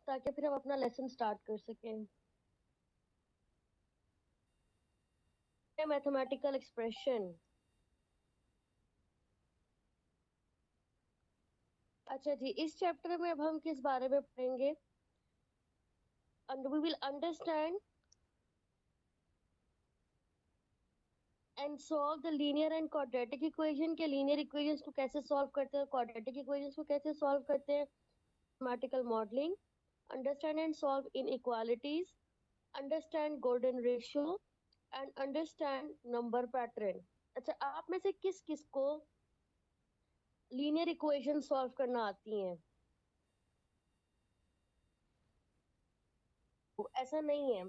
ताकि फिर हम अपना लेसन स्टार्ट कर सकें। Mathematical expression. अच्छा जी, इस चैप्टर में अब हम किस बारे में पढ़ेंगे? We will understand and solve the linear and quadratic equation के लीनियर इक्वेशंस को कैसे सॉल्व करते हैं, क्वाड्रेटिक इक्वेशंस को कैसे सॉल्व करते हैं, mathematical modelling, understand and solve inequalities, understand golden ratio and understand number pattern. अच्छा, आप में से किस किस को लीनियर इक्वेशन सॉल्व करना आती हैं? ऐसा नहीं है,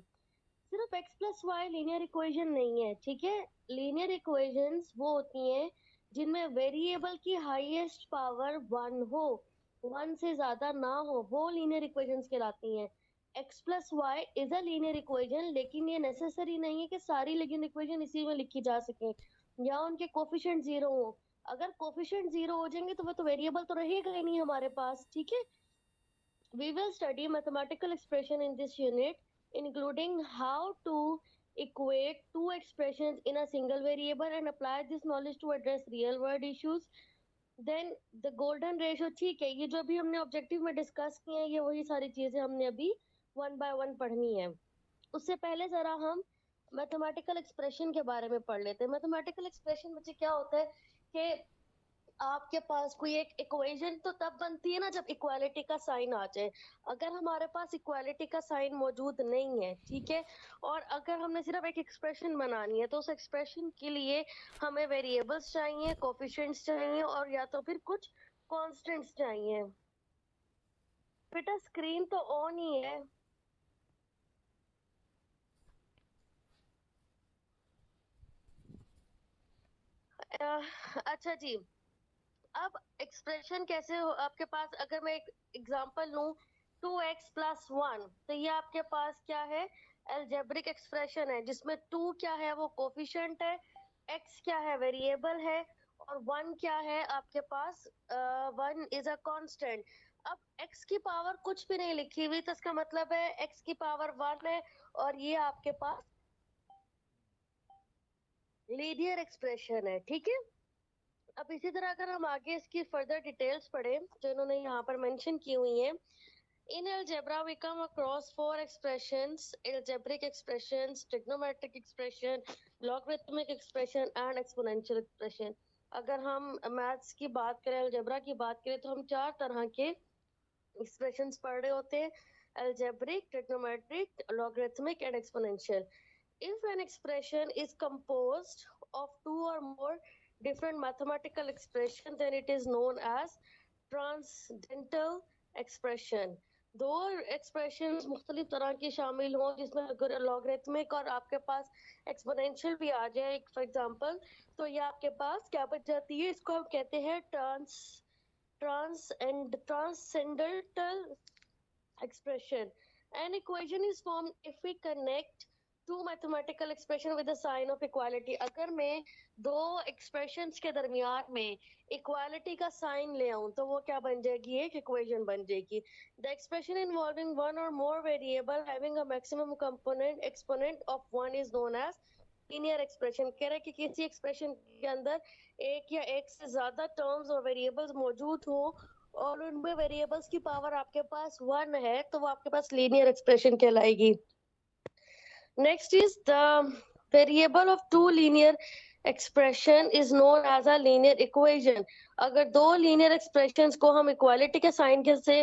सिर्फ x plus Y linear equation नहीं है, ठीक है। लीनियर इक्वेशंस वो होती हैं जिनमें वेरिएबल की हाईएस्ट पावर 1 हो, 1 से ज्यादा ना हो, वो लीनियर इक्वेशंस कहलाती हैं। x plus Y is a linear equation, लेकिन ये नेसेसरी नहीं है कि सारी लीनियर इक्वेशन इसी में लिखी जा सके या उनके कोफिशिएंट जीरो हो। अगर कोफिशिएंट जीरो हो जाएंगे तो वो तो वेरिएबल तो रहेगा ही नहीं हमारे पास, ठीक है। We will study mathematical expression in this unit, including how to equate two expressions in a single variable and apply this knowledge to address real world issues. Then the golden ratio, ठीक है, ये जो अभी हमने objective में discuss किए हैं, ये वही सारी चीजें हमने अभी वन बाय वन पढ़नी है। उससे पहले जरा हम मैथमेटिकल एक्सप्रेशन के बारे में पढ़ लेते हैं। मैथमेटिकल एक्सप्रेशन बच्चे क्या होता है कि आपके पास कोई एक इक्वेशन तो तब बनती है ना जब इक्वालिटी का साइन आ जाए। अगर हमारे पास इक्वालिटी का साइन मौजूद नहीं है, ठीक है, और अगर हमने सिर्फ एक एक्सप्रेशन बनानी है तो उस एक्सप्रेशन के लिए हमें वेरिएबल्स चाहिए, कोफिशिएंट्स चाहिए और या तो फिर कुछ कांस्टेंट्स चाहिए। बेटा स्क्रीन तो ऑन ही है। अच्छा जी, अब एक्सप्रेशन कैसे हो आपके पास, अगर मैं एक एग्जांपल लूं 2x प्लस 1, तो ये आपके पास क्या है? एल्जेब्रिक एक्सप्रेशन है जिसमें 2 क्या है? वो कोफिशिएंट है, x क्या है? वेरिएबल है, और 1 क्या है आपके पास? 1 इज अ कांस्टेंट। अब x की पावर कुछ भी नहीं लिखी हुई, तो इसका मतलब है x की पावर 1 है, और ये आपके पास लीनियर एक्सप्रेशन है, ठीक है। अब इसी तरह अगर हम आगे इसकी फर्दर डिटेल्स पढ़ें जो इन्होंने यहाँ पर मेंशन की हुई हैं। In algebra, we come across 4 expressions: algebraic expressions, trigonometric expression, logarithmic expression and exponential expression. अगर हम मैथ्स की बात करें, अलजेब्रा की बात करें, तो हम 4 तरह के expressions पढ़ रहे होते हैं: algebraic, trigonometric, logarithmic and exponential. If an expression is composed of 2 or more different mathematical expressions, then it is known as transcendental expression. दो एक्सप्रेशंस मुख्तलिफ तरह की शामिल हों जिसमें अगर लॉगरिथमिक और आपके पास एक्सपोनेंशियल भी आ जाए फॉर एग्जांपल, तो ये आपके पास क्या बच जाती है? इसको हम कहते हैं transcendental expression. An equation is formed if we connect two mathematical expression with a sign of equality. अगर मैं दो expressions के दरमियान में equality का sign ले आऊं तो वो क्या बन जाएगी? एक equation बन जाएगी. The expression involving one or more variable having a maximum component exponent of one is known as linear expression. कह रहे हैं कि किसी expression के अंदर एक या एक से ज्यादा terms और variables मौजूद हो और उनमें वेरिएबल्स की पावर आपके पास 1 है, तो वो आपके पास लीनियर एक्सप्रेशन कहलाएगी। Next is the variable of two linear expression is known as a linear equation. अगर दो लीनियर एक्सप्रेशंस को हम इक्वालिटी के साइन के से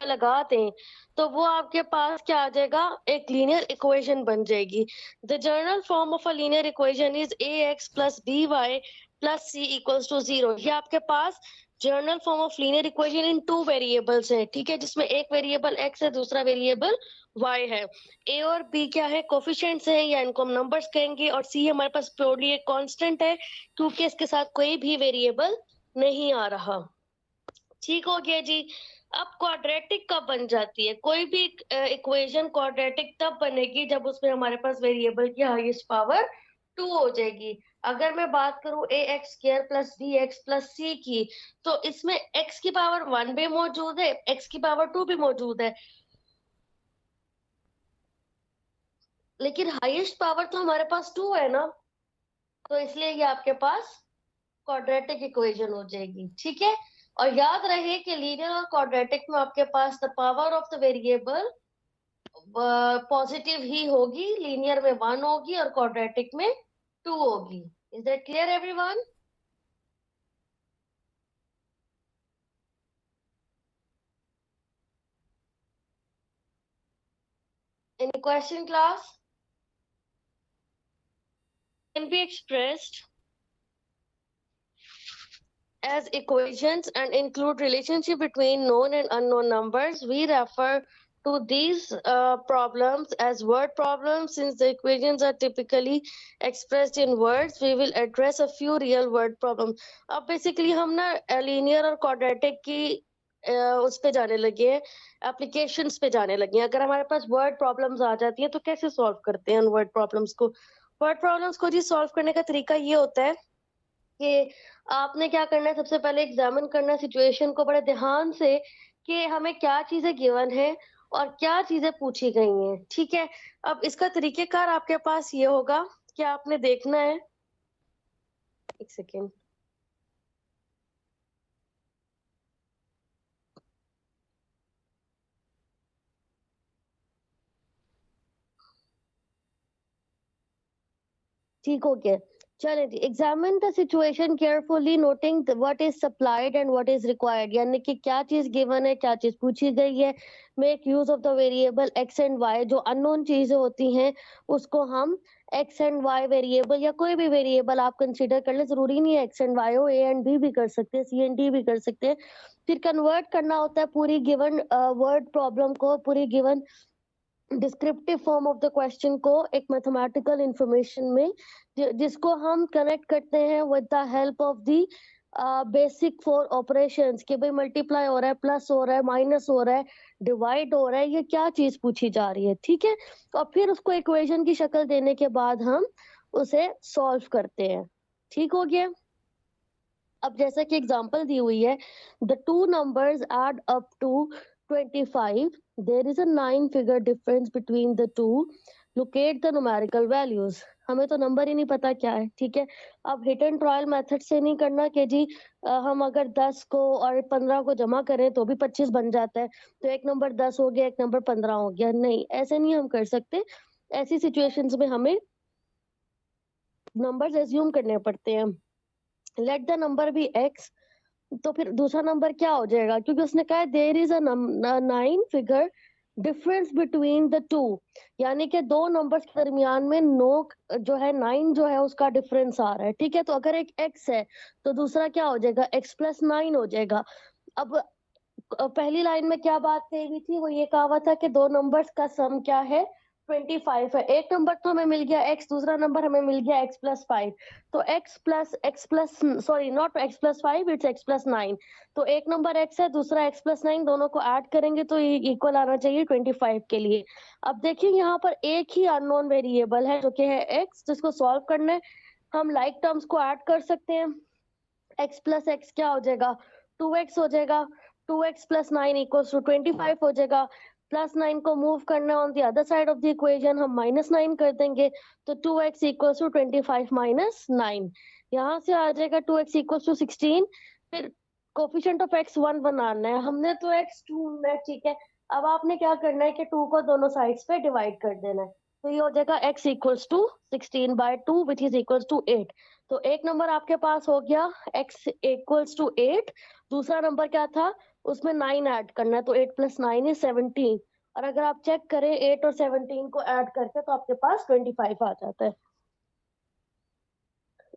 लगा दें तो वो आपके पास क्या आ जाएगा? एक लीनियर इक्वेशन बन जाएगी। The general form of a linear equation is ax plus by plus c equals to 0। ये आपके पास general form of linear equation in 2 variables है, ठीक है, जिसमें एक वेरिएबल x है, दूसरा वेरिएबल y है। a और b क्या है? कोफिशिएंट्स हैं या इनको हम नंबर्स कहेंगे, और c हमारे पास प्योरली एक कांस्टेंट है क्योंकि इसके साथ कोई भी वेरिएबल नहीं आ रहा। ठीक हो गया जी। अब क्वाड्रेटिक कब बन जाती है? कोई भी इक्वेशन क्वाड्रेटिक तब बनेगी जब उसमें हमारे पास वेरिएबल की हाईएस्ट पावर 2 हो जाएगी। अगर मैं बात करूं ax² plus bx plus c की, तो इसमें x की पावर 1 भी मौजूद है, x की पावर 2 भी मौजूद है। लेकिन हाईएस्ट पावर तो हमारे पास 2 है ना, तो इसलिए ये आपके पास क्वाड्रेटिक इक्वेशन हो जाएगी। ठीक है, और याद रहे कि लीनियर और क्वाड्रेटिक में आपके पास the power of the variable positive ही होगी, लीनियर में 1 होगी और क्वाड्रेटिक में 2 होगी। Is that clear everyone? Any question class? Can be expressed as equations and include relationship between known and unknown numbers. We refer to these problems as word problems. Since the equations are typically expressed in words, we will address a few real word problems. अब basically हम ना linear और quadratic की उस पे जाने लगे हैं, एप्लीकेशंस पे जाने लगे हैं। अगर हमारे पास वर्ड प्रॉब्लम्स आ जाती है तो कैसे सॉल्व करते हैं उन वर्ड प्रॉब्लम्स को? वर्ड प्रॉब्लम्स को जी सॉल्व करने का तरीका ये होता है कि आपने क्या करना है, सबसे पहले एग्जामिन करना है सिचुएशन को बड़े ध्यान से कि हमें क्या चीजें गिवन है और क्या चीजें पूछी गई हैं। ठीक है, अब इसका तरीकेकार आपके पास ये होगा कि आपने देखना है, एक सेकेंड, ठीक हो गया। चले जी, examine the situation carefully noting what is supplied and what is required, यानी कि क्या चीज गिवन है, क्या चीज पूछी गई है। Make use of the variable X and Y, जो अननोन चीजें होती हैं उसको हम एक्स एंड वाई वेरिएबल या कोई भी वेरिएबल आप कंसीडर कर ले, जरूरी नहीं है एक्स एंड वाई हो, ए एंड बी भी कर सकते हैं, सी एंड डी भी कर सकते हैं। फिर कन्वर्ट करना होता है पूरी गिवन वर्ड प्रॉब्लम को, पूरी given descriptive form of the question को एक मैथमेटिकल इंफॉर्मेशन में, जिसको हम कनेक्ट करते हैं with the help of the basic four operations कि भाई मल्टीप्लाई हो रहा है, प्लस हो रहा है, माइनस हो रहा है, डिवाइड हो रहा है, ये क्या चीज पूछी जा रही है। ठीक है, और फिर उसको इक्वेशन की शक्ल देने के बाद हम उसे सॉल्व करते हैं। ठीक हो गया। अब जैसा कि एग्जांपल दी हुई है, the two numbers add up to 25, there is a 9 figure difference between the two, locate the numerical values. हमें तो नंबर ही नहीं पता क्या है। ठीक है, अब हिट एंड ट्रायल मेथड से नहीं करना कि जी हम अगर 10 को और 15 को जमा करें तो भी 25 बन जाता है, तो एक नंबर 10 हो गया, एक नंबर 15 हो गया। नहीं, ऐसे नहीं हम कर सकते। ऐसी सिचुएशंस में हमें नंबर्स एज्यूम करने पड़ते हैं। Let the number be X, तो फिर दूसरा नंबर क्या हो जाएगा, क्योंकि उसने कहा there is a 9 figure difference between the two, यानी कि दो नंबर्स के दरमियान में 9 जो है 9 जो है उसका डिफरेंस आ रहा है। ठीक है, तो अगर एक x है तो दूसरा क्या हो जाएगा, x प्लस 9 हो जाएगा। अब पहली लाइन में क्या बात कही हुई थी, वो ये कहा हुआ था कि दो नंबर्स का सम क्या है, 25 है। एक नंबर तो हमें मिल गया x, दूसरा नंबर हमें मिल गया x+5, तो x plus sorry not x+5, it's x+9। तो एक नंबर x है, दूसरा x+9, दोनों को ऐड करेंगे तो ये इक्वल आना चाहिए 25 के लिए। अब देखिए यहाँ पर एक ही अननोन वेरिएबल है जो कि है x, जिसको सॉल्व करना है। हम लाइक टर्म्स को ऐड कर सकते हैं, x प्लस एक्स क्या हो जाएगा, 2x हो जाएगा, 2x प्लस 9 इक्वल्स टू 25 हो जाएगा। प्लस 9 को मूव करना on the other side of the equation, हम -9 कर देंगे, तो 2x इक्वल्स टू 25 माइनस 9, यहाँ से आ जाएगा 2x इक्वल्स टू 16। फिर कोफिशिएंट ऑफ x 1 बनाना है हमने, तो x 2 है। ठीक है, अब आपने क्या करना है कि 2 को दोनों साइड्स पे डिवाइड कर देना है, तो ये हो जाएगा x equals to 16/2 which is equals to 8। तो एक नंबर आपके पास हो गया x इक्वल्स टू 8, दूसरा नंबर क्या था, उसमें 9 ऐड करना है, तो 8 प्लस 9 इज 17। और अगर आप चेक करें 8 और 17 को ऐड करके तो आपके पास 25 आ जाता है।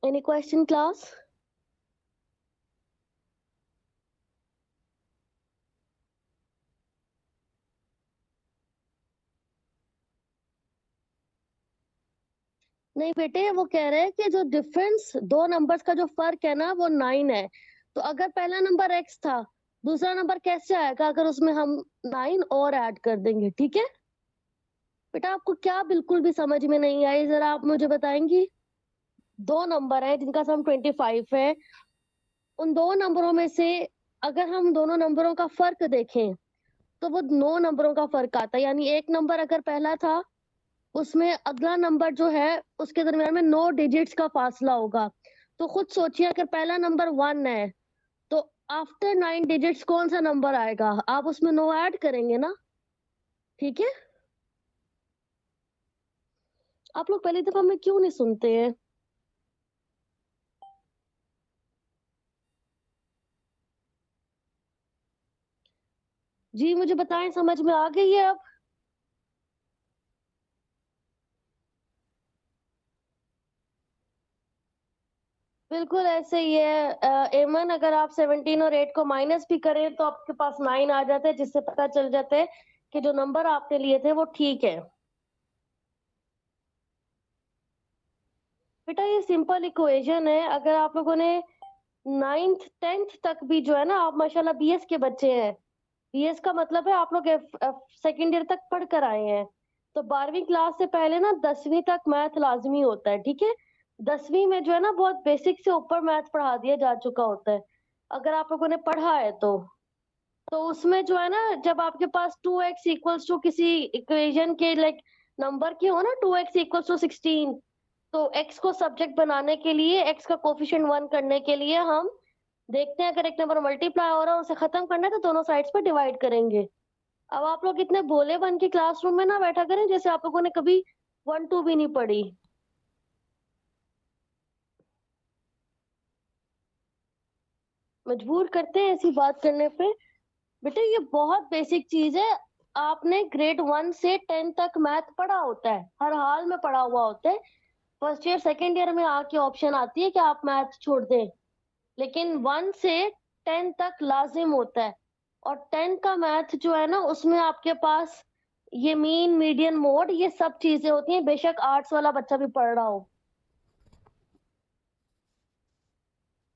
Any question class? नहीं बेटे, वो कह रहे हैं कि जो डिफरेंस दो नंबर्स का जो फर्क है ना वो 9 है। तो अगर पहला नंबर x था, दूसरा नंबर कैसे आएगा अगर उसमें हम 9 और ऐड कर देंगे। ठीक है बेटा, आपको क्या बिल्कुल भी समझ में नहीं आई, जरा आप मुझे बताएंगी। दो नंबर है जिनका सम 25 है, उन दो नंबरों में से अगर हम दोनों नंबरों का फर्क देखें तो वो 9 नंबरों का फर्क आता है। यानी एक नंबर अगर पहला था उसमें अगला नंबर जो है उसके दरमियान में 9 डिजिट्स का फासला होगा। तो खुद सोचिए अगर पहला नंबर 1 है तो आफ्टर 9 डिजिट्स कौन सा नंबर आएगा? आप उसमें 9 ऐड करेंगे ना, ठीक है? आप लोग पहली दफा में क्यों नहीं सुनते हैं? जी मुझे बताएं, समझ में आ गई है अब? बिल्कुल ऐसे ही है एमन, अगर आप 17 और 8 को माइनस भी करें तो आपके पास 9 आ जाते हैं, जिससे पता चल जाता है कि जो नंबर आपने लिए थे वो ठीक है। बेटा ये सिंपल इक्वेशन है। अगर आप लोगों ने 9th 10th तक भी जो है ना, आप माशाल्लाह बीएस के बच्चे हैं, बीएस का मतलब है आप लोग सेकेंड ईयर तक पढ़ कर आए हैं, तो 12वीं क्लास से पहले ना 10वीं तक मैथ लाजमी होता है, ठीक है? 10वीं में जो है ना बहुत बेसिक से ऊपर मैथ पढ़ा दिया जा चुका होता है, अगर आप लोगों ने पढ़ा है तो उसमें जो है ना, जब आपके पास 2x इक्वल्स टू किसी इक्वेशन के लाइक नंबर की हो ना, 2x इक्वल्स टू 16, तो x को सब्जेक्ट बनाने के लिए, x का कोफिशिएंट 1 करने के लिए हम देखते हैं अगर एक नंबर मल्टीप्लाई हो रहा है उसे खत्म करना है तो दोनों साइड्स पर डिवाइड करेंगे। अब आप लोग इतने भोले बन के क्लासरूम में ना बैठा करें जैसे आप लोगों ने कभी 1 2 भी नहीं पढ़ी। मजबूर करते हैं ऐसी बात करने पे। बेटे ये बहुत बेसिक चीज है, आपने ग्रेड 1 से 10 तक मैथ पढ़ा होता है, हर हाल में पढ़ा हुआ होता है। फर्स्ट ईयर सेकेंड ईयर में आके ऑप्शन आती है कि आप मैथ छोड़ दें, लेकिन 1 से 10 तक लाजिम होता है। और 10 का मैथ जो है ना उसमें आपके पास ये मीन मीडियन मोड ये सब चीजें होती हैं, बेशक आर्ट्स वाला बच्चा भी पढ़ रहा हो।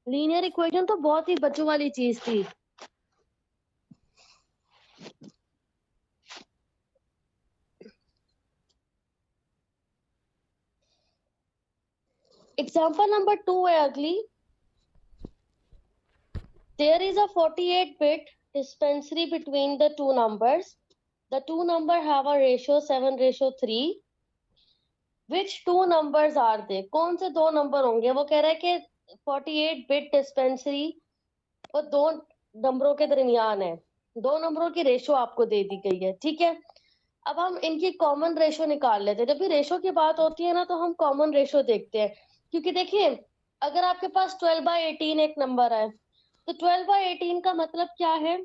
लीनियर इक्वेशन तो बहुत ही बच्चों वाली चीज थी। एग्जाम्पल नंबर 2 है अगली। There is a 48-bit dispensary between the two numbers. The two numbers have a ratio 7:3. Which two numbers are they? कौन से दो नंबर होंगे? वो कह रहा है कि 48-bit dispensary और दो नंबरों के दरमियान है, दो नंबरों की रेशो आपको दे दी गई है, ठीक है? अब हम इनकी कॉमन रेशो निकाल लेते हैं। जब भी रेशो की बात होती है ना तो हम कॉमन रेशो देखते हैं, क्योंकि देखिए अगर आपके पास 12/18 एक नंबर है तो 12/18 का मतलब क्या है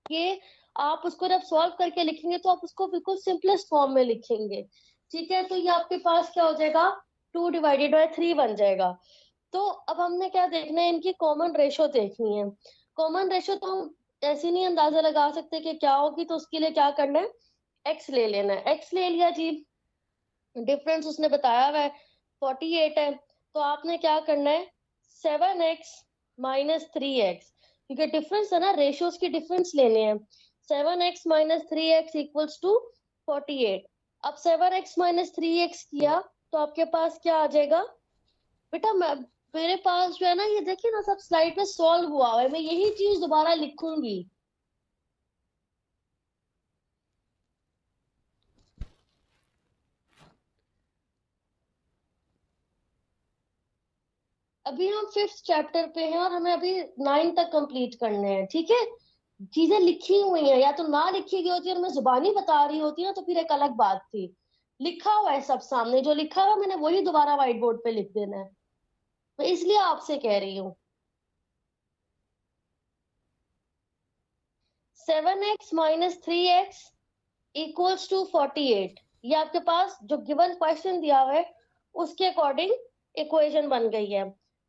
कि आप उसको जब सॉल्व करके लिखेंगे तो आप उसको बिल्कुल सिंपलेस्ट फॉर्म में लिखेंगे, ठीक है? तो ये आपके पास क्या हो जाएगा, 2/3 बन जाएगा। तो अब हमने क्या देखना है, इनकी कॉमन रेशो देखनी है। कॉमन रेशो तो हम ऐसे नहीं अंदाजा लगा सकते कि क्या होगी, तो उसके लिए क्या करना है, एक्स ले लेना है। एक्स ले लिया जी, डिफरेंस उसने बताया हुआ है 48 है, तो आपने क्या करना है 7x माइनस 3x, क्योंकि डिफरेंस है ना, रेशियोज की डिफरेंस लेने हैं। 7x minus 3x equals to 48। अब 7x माइनस 3x किया तो आपके पास क्या आ जाएगा बेटा? मेरे पास जो है ना, ये देखिए ना सब स्लाइड पे सॉल्व हुआ है, मैं यही चीज दोबारा लिखूंगी। अभी हम 5th चैप्टर पे हैं और हमें अभी 9 तक कंप्लीट करने हैं, ठीक है? चीजें लिखी हुई हैं, या तो ना लिखी गई होती है और मैं जुबानी बता रही होती ना तो फिर एक अलग बात थी। लिखा हुआ है सब सामने, जो लिखा हुआ मैंने वही दोबारा व्हाइट बोर्ड पे लिख देना है, मैं इसलिए आपसे कह रही हूँ। 7x minus 3x equals to 48, ये आपके पास जो गिवन क्वेश्चन दिया हुआ है उसके अकॉर्डिंग इक्वेशन बन गई है।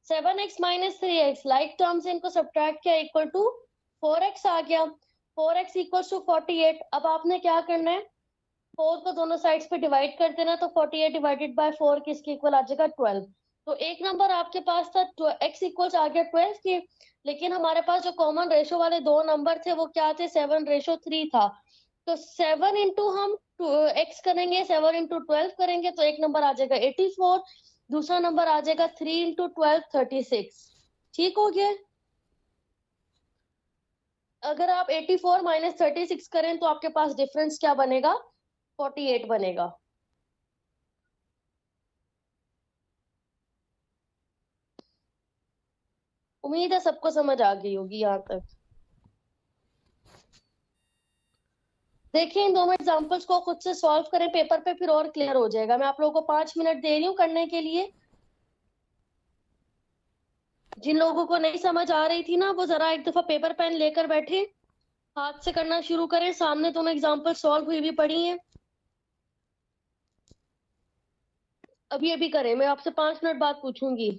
7x minus 3x like term से इनको सब्ट्रैक्ट किया, इक्वल टू 4x आ गया। 4x equals to 48। अब आपने क्या करना है, 4 को दोनों साइड्स पे डिवाइड कर देना, तो 48 डिवाइडेड बाय 4 किसके इक्वल आ जाएगा, 12। तो एक नंबर आपके पास था x इक्वल्स आ गया 12 के, लेकिन हमारे पास जो कॉमन रेशो वाले दो नंबर थे वो क्या थे, 7:3 था। तो 7 इंटू हम x करेंगे, 7 इंटू 12 करेंगे तो एक नंबर आ जाएगा 84, दूसरा नंबर आ जाएगा 3 इंटू 12 36। ठीक हो गया? अगर आप 84 माइनस 36 करें तो आपके पास डिफरेंस क्या बनेगा, 48 बनेगा। उम्मीद है सबको समझ आ गई होगी यहाँ तक। देखिए इन दोनों एग्जांपल्स को खुद से सॉल्व करें पेपर पे, फिर और क्लियर हो जाएगा। मैं आप लोगों को 5 मिनट दे रही हूँ करने के लिए। जिन लोगों को नहीं समझ आ रही थी ना, वो जरा एक दफा पेपर पेन लेकर बैठे, हाथ से करना शुरू करें। सामने दोनों एग्जांपल सॉल्व हुई भी पड़ी हैं, अभी अभी करें। मैं आपसे 5 मिनट बाद पूछूंगी।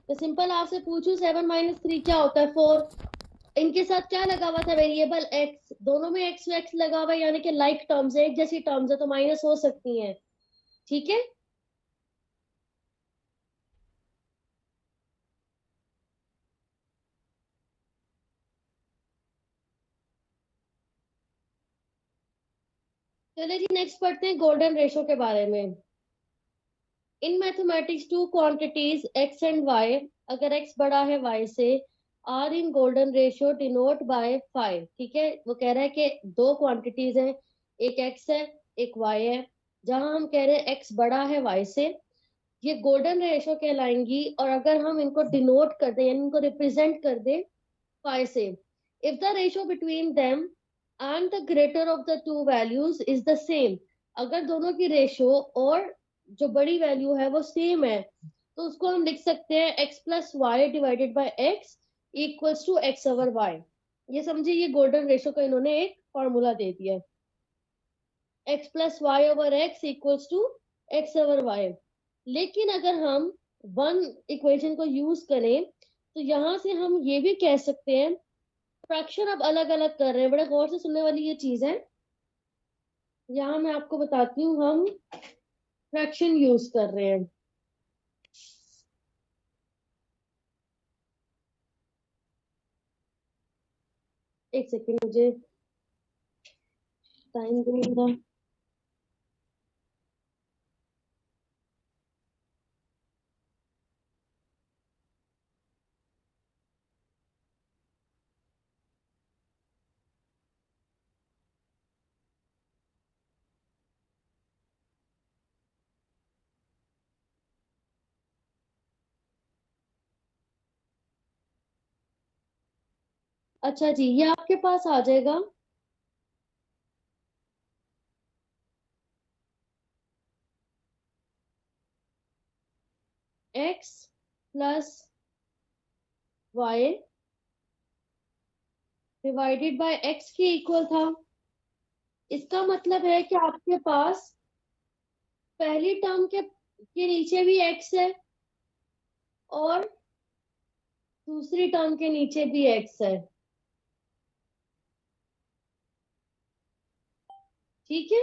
तो सिंपल आपसे पूछूं 7 - 3 क्या होता है? 4। इनके साथ क्या लगा हुआ था? Variable x. दोनों में एक्स एक्स लगा हुआ है, यानी कि लाइक टर्म्स है, एक जैसी टर्म्स है, तो माइनस हो सकती हैं। ठीक है, चलिए जी नेक्स्ट पढ़ते हैं गोल्डन रेशो के बारे में। In mathematics two quantities x and y, अगर एक्स बड़ा है वाई से, are in golden ratio denote by 5। ठीक है, वो कह रहा है कि दो क्वांटिटीज हैं, एक एक्स है एक वाई है। जहां हम कह रहे हैं एक्स बड़ा है वाई से, ये गोल्डन रेशियो कहलाएंगी। और अगर हम इनको डिनोट कर दें यानी इनको रिप्रेजेंट कर दें फाइव से, if the ratio between them and the greater of the two values is the same, अगर दोनों की रेशियो और जो बड़ी वैल्यू है वो सेम है, तो उसको हम लिख सकते हैं x plus y divided by x equals to x over y. ये समझिए, ये गोल्डन रेशियो का इन्होंने एक फॉर्मूला दे दिया है, x plus y over x equals to x over y. लेकिन अगर हम वन इक्वेशन को यूज करें, तो यहां से हम ये भी कह सकते हैं, फ्रैक्शन अब अलग अलग कर रहे हैं, बड़े गौर से सुनने वाली ये चीज है। यहाँ मैं आपको बताती हूँ, हम फ्रैक्शन यूज कर रहे हैं। एक सेकेंड, मुझे टाइम दूंगा। अच्छा जी, ये आपके पास आ जाएगा x plus y divided by x के इक्वल था। इसका मतलब है कि आपके पास पहली टर्म के नीचे भी एक्स है और दूसरी टर्म के नीचे भी एक्स है। ठीक है,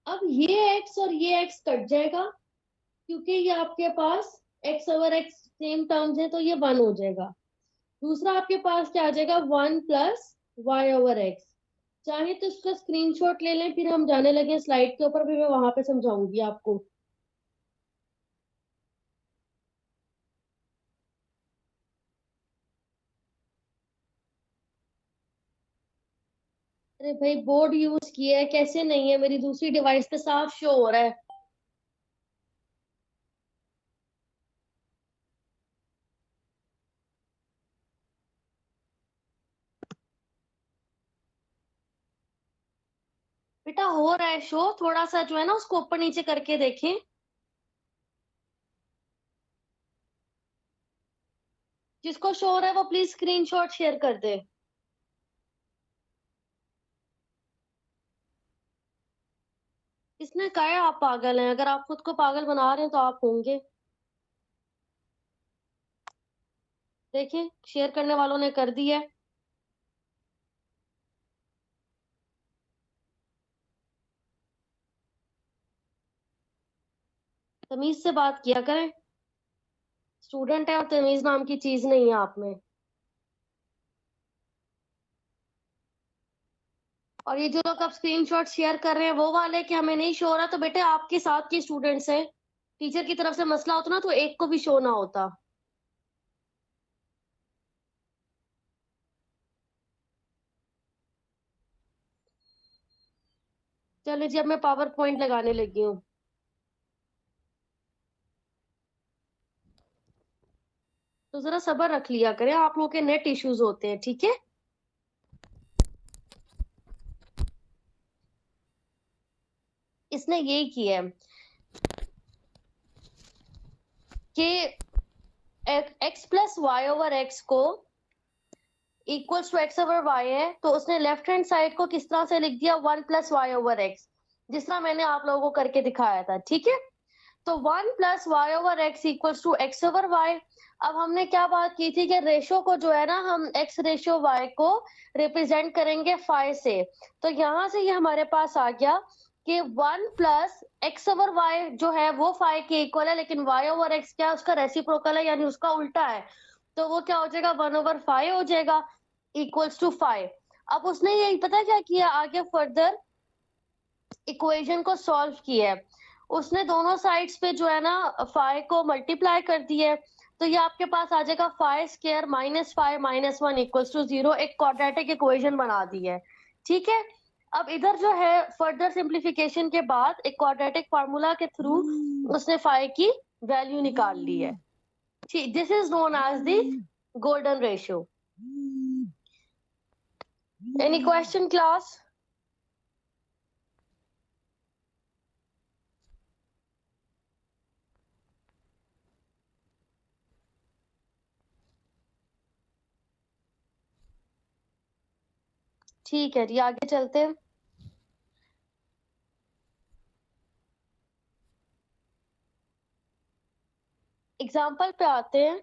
अब ये एक्स और ये एक्स कट जाएगा, क्योंकि ये आपके पास x over x same terms है, तो ये 1 हो जाएगा। दूसरा आपके पास क्या आ जाएगा? 1 प्लस वाई ओवर एक्स। चाहे तो इसका स्क्रीनशॉट ले लें, फिर हम जाने लगे स्लाइड के ऊपर, भी मैं वहां पे समझाऊंगी आपको। अरे भाई, बोर्ड यूज किया है, कैसे नहीं है? मेरी दूसरी डिवाइस पे साफ शो हो रहा है। बेटा हो रहा है शो, थोड़ा सा जो है ना उसको ऊपर नीचे करके देखें। जिसको शो हो रहा है वो प्लीज स्क्रीनशॉट शेयर कर दे। इसने कहा है आप पागल हैं, अगर आप खुद को पागल बना रहे हैं तो आप होंगे। देखें, शेयर करने वालों ने कर दिया है। तमीज से बात किया करें, स्टूडेंट है और तमीज नाम की चीज नहीं है आप में। और ये जो लोग अब स्क्रीनशॉट शेयर कर रहे हैं वो वाले कि हमें नहीं शो हो रहा, तो बेटे आपके साथ के स्टूडेंट्स हैं, टीचर की तरफ से मसला होता ना तो एक को भी शो ना होता। चलो जी, अब मैं पावर पॉइंट लगाने लगी हूँ। तो जरा सब्र रख लिया करें, आप लोगों के नेट इश्यूज होते हैं, ठीक है। इसने यही किया है कि x plus y over x को equals to x over y है, तो उसने लेफ्ट हैंड साइड को किस तरह से लिख दिया, 1 प्लस वाई ओवर एक्स, जिस तरह मैंने आप लोगों को करके दिखाया था, ठीक है। तो 1 plus y over x equals to x over y. अब हमने क्या बात की थी कि रेशो को जो है ना, हम एक्स रेशो वाई को रिप्रेजेंट करेंगे फाई से। तो यहाँ से ये हमारे पास आ गया कि 1 प्लस एक्स ओवर वाई जो है वो फाई के इक्वल है, लेकिन वाई ओवर एक्स क्या है, उसका रेसिप्रोकल है, यानी उसका उल्टा है। तो वो क्या हो जाएगा, 1 ओवर फाइव हो जाएगा, इक्वल्स टू फाइव। अब उसने ये पता क्या किया, आगे फर्दर इक्वेशन को सॉल्व किया है। उसने दोनों साइड्स पे जो है ना फाइव को मल्टीप्लाई कर दिया है। तो ये आपके पास आ जाएगा five square minus five minus one equals to zero, एक क्वाड्रेटिक इक्वेशन बना दी है, ठीक है। अब इधर जो है फर्दर सिंप्लीफिकेशन के बाद एक क्वाड्रेटिक फार्मूला के थ्रू उसने फाइव की वैल्यू निकाल ली है। This is known as the golden ratio. Any question class? ठीक है जी, आगे चलते हैं। एग्जाम्पल पे आते हैं।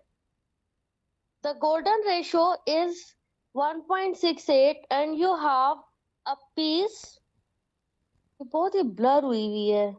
The golden ratio is 1.68 and you have a piece. बहुत ही ब्लर हुई हुई है।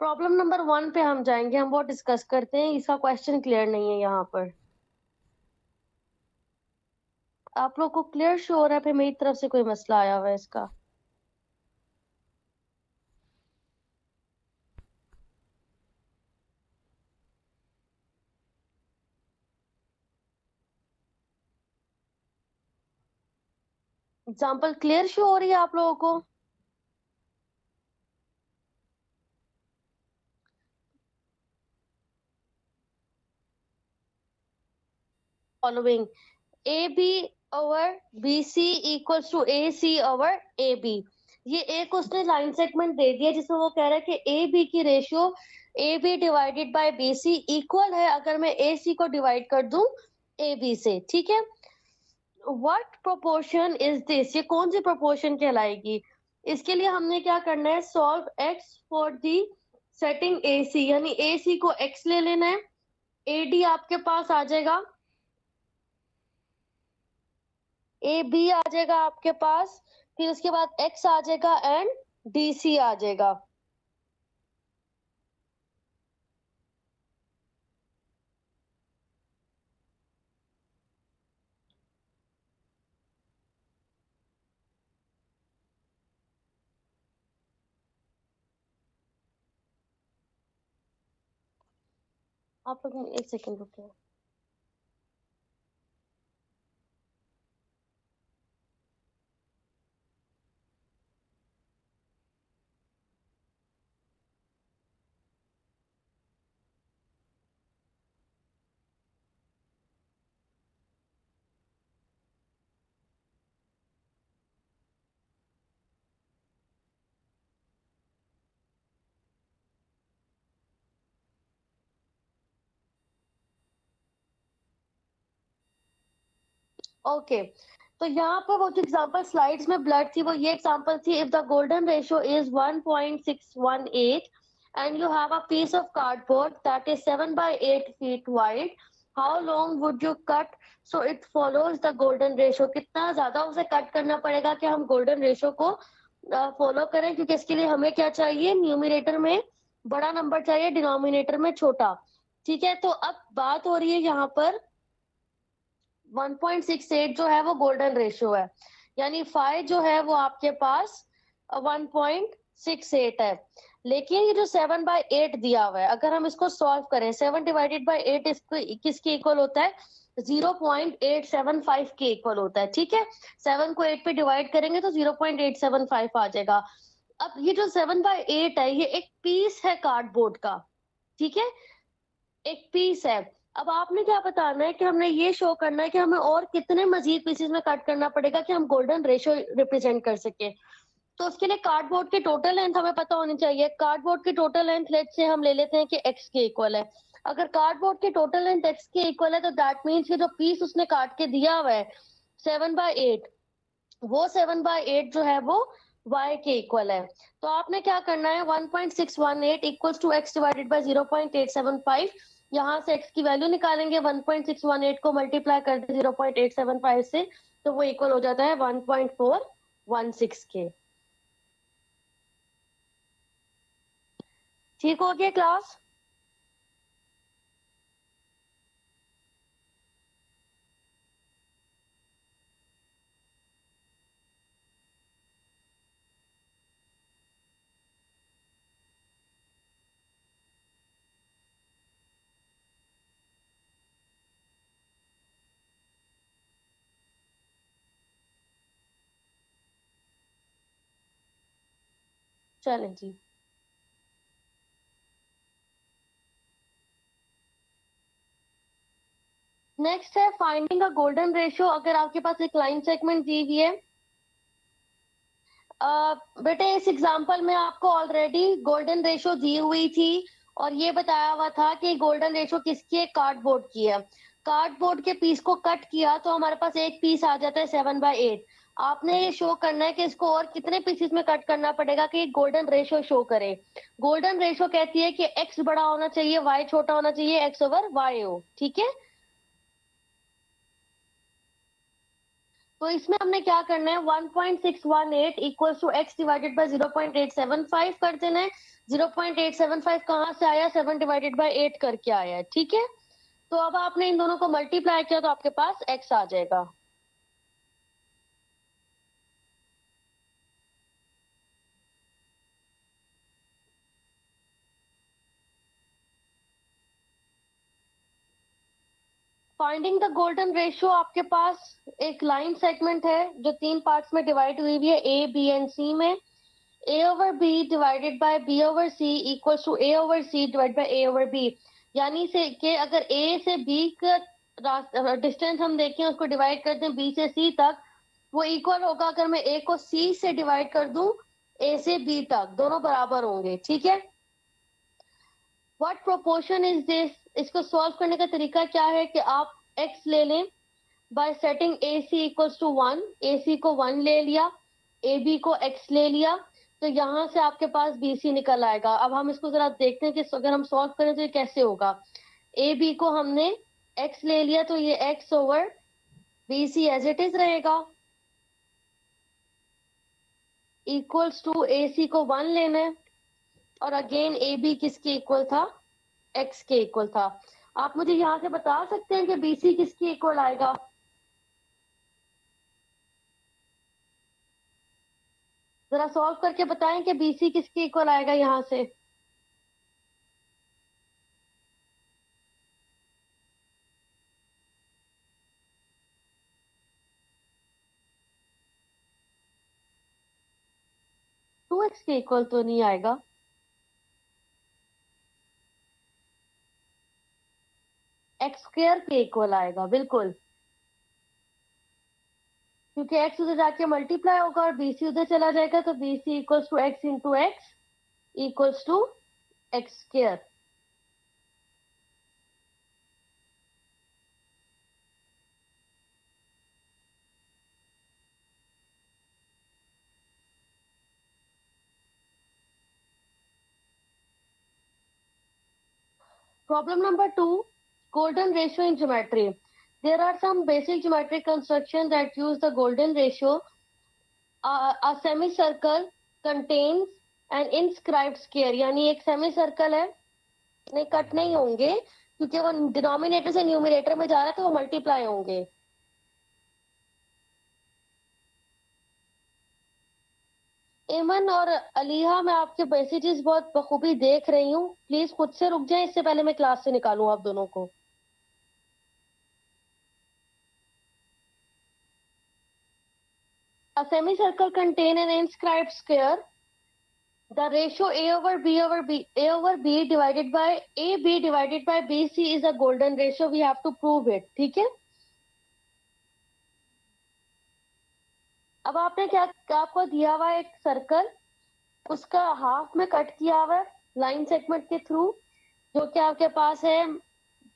प्रॉब्लम नंबर 1 पे हम जाएंगे, हम वो डिस्कस करते हैं, इसका क्वेश्चन क्लियर नहीं है यहाँ पर। आप लोग को क्लियर शो हो रहा है, फिर मेरी तरफ से कोई मसला आया हुआ है इसका? एग्जाम्पल क्लियर शो हो रही है आप लोगों को? Following A B over B C equals to A C over A B. ये एक उसने लाइन सेगमेंट दे दिया जिसमें वो कह रहा है कि ए बी की ratio A B divided by B C equal है अगर मैं ए सी को डिवाइड कर दूं ए बी से, ठीक है। व्हाट प्रोपोर्शन इज दिस, ये कौन सी प्रोपोर्शन कहलाएगी? इसके लिए हमने क्या करना है, solve x for the setting A c, यानी ए सी को एक्स ले लेना है, ए डी आपके पास आ जाएगा, ए बी आ जाएगा आपके पास, फिर उसके बाद एक्स आ जाएगा एंड डी सी आ जाएगा। आप लोग एक सेकंड रुकिए। ओके, तो यहाँ पर वो जो एग्जांपल स्लाइड्स में ब्लड थी वो ये एग्जांपल थी, if the golden ratio is 1.618 and you have a piece of cardboard that is 7 by 8 feet wide, how long would you cut so it follows the golden ratio? कितना ज्यादा उसे cut करना पड़ेगा कि हम गोल्डन रेशियो को follow करें, क्योंकि इसके लिए हमें क्या चाहिए, न्यूमिनेटर में बड़ा नंबर चाहिए, डिनोमिनेटर में छोटा, ठीक है। तो अब बात हो रही है यहाँ पर 1.68 जो है वो गोल्डन रेशियो है, यानी फाइ जो है वो आपके पास 1.68 है। लेकिन ये जो 7/8 दिया हुआ है, अगर हम इसको सॉल्व करें, 7 डिवाइडेड बाई 8 इसको किसके इक्वल होता है? 0.875 के इक्वल होता है। ठीक है, 7 को 8 पे डिवाइड करेंगे तो 0.875 आ जाएगा। अब ये जो 7/8 है, ये एक पीस है कार्डबोर्ड का। ठीक है, एक पीस है। अब आपने क्या बताना है कि हमने ये शो करना है कि हमें और कितने मजीद पीसेस में कट करना पड़ेगा कि हम गोल्डन रेशियो रिप्रेजेंट कर सके। तो उसके लिए कार्डबोर्ड की टोटल लेंथ हमें पता होनी चाहिए। कार्डबोर्ड की टोटल लेंथ लेट से हम ले लेते हैं कि x के इक्वल है। अगर कार्डबोर्ड की टोटल लेंथ x के इक्वल है तो दैट मीन्स कि जो पीस उसने काट के दिया हुआ है 7/8, वो 7/8 जो है वो y के इक्वल है। तो आपने क्या करना है, 1.618 equals to x divided by 0.875। यहाँ से x की वैल्यू निकालेंगे, 1.618 को मल्टीप्लाई कर दे 0.875 से, तो वो इक्वल हो जाता है 1.416 के। ठीक हो गया क्लास? चलें जी। नेक्स्ट है फाइंडिंग अ गोल्डन रेशियो। अगर आपके पास एक लाइन सेगमेंट दी हुई है, बेटे इस एग्जांपल में आपको ऑलरेडी गोल्डन रेशियो दी हुई थी और ये बताया हुआ था कि गोल्डन रेशियो किसकी है? कार्डबोर्ड की है। कार्डबोर्ड के पीस को कट किया तो हमारे पास एक पीस आ जाता है 7/8। आपने ये शो करना है कि इसको और कितने पीसेस में कट करना पड़ेगा कि गोल्डन रेशियो शो करे। गोल्डन रेशियो कहती है कि एक्स बड़ा होना चाहिए, वाई छोटा होना चाहिए, एक्स ओवर वाई हो। ठीक है, तो इसमें हमने क्या करना है, 1.618 equal to x divided by 0.875 कर देना है। 0.875 कहाँ से आया? 7 डिवाइडेड बाई 8 करके आया है। ठीक है, तो अब आपने इन दोनों को मल्टीप्लाई किया तो आपके पास एक्स आ जाएगा। फाइंडिंग द गोल्डन रेशियो, आपके पास एक लाइन सेगमेंट है जो 3 पार्ट्स में डिवाइड हुई हुई है, ए बी एंड सी में। a over b divided by b over c equals to a over c divide by a over b। यानी से कि अगर a से b का डिस्टेंस हम देखें, उसको डिवाइड कर दें b से c तक, वो इक्वल होगा अगर मैं a को c से डिवाइड कर दूं a से b तक, दोनों बराबर होंगे। ठीक है, व्हाट प्रोपोर्शन इज दिस? इसको सॉल्व करने का तरीका क्या है कि आप x ले लें by setting A C equals to 1, A C को 1 ले लिया, ए बी को x ले लिया, तो यहाँ से आपके पास बी सी निकल आएगा। अब हम इसको जरा देखते हैं कि अगर हम सॉल्व करें तो ये कैसे होगा। ए बी को हमने x ले लिया तो ये x over B C as it is रहेगा, इक्वल्स टू ए सी को 1 लेना है और अगेन ए बी किसके इक्वल था? x के इक्वल था। आप मुझे यहाँ से बता सकते हैं कि बी सी किसके इक्वल आएगा? जरा सॉल्व करके बताएं कि बी सी किसके इक्वल आएगा यहाँ से। 2x के इक्वल तो नहीं आएगा। एक्स स्क्वायर के इक्वल आएगा, बिल्कुल, क्योंकि एक्स उधर जाके मल्टीप्लाई होगा और बीसी उधर चला जाएगा, तो BC equals to x into x equals to x square. Problem number 2, golden ratio in geometry. There are some basic geometric construction that use the golden ratio. A semicircle contains an inscribed square, यानी एक semicircle है, नहीं cut नहीं होंगे क्योंकि वो denominator से numerator में जा रहा है तो वो मल्टीप्लाई होंगे। एमन और अलीहा, मैं आपके मैसेजेस बहुत बखूबी देख रही हूँ, प्लीज खुद से रुक जाए, इससे पहले मैं क्लास से निकालूं आप दोनों को। A semicircle contain an inscribed square. The ratio A over B divided by AB divided by BC is a golden ratio. We have to prove it. ठीक है। अब आपने क्या, आपको दिया हुआ है एक सर्कल, उसका हाफ में कट किया हुआ है लाइन सेगमेंट के थ्रू, जो कि आपके पास है,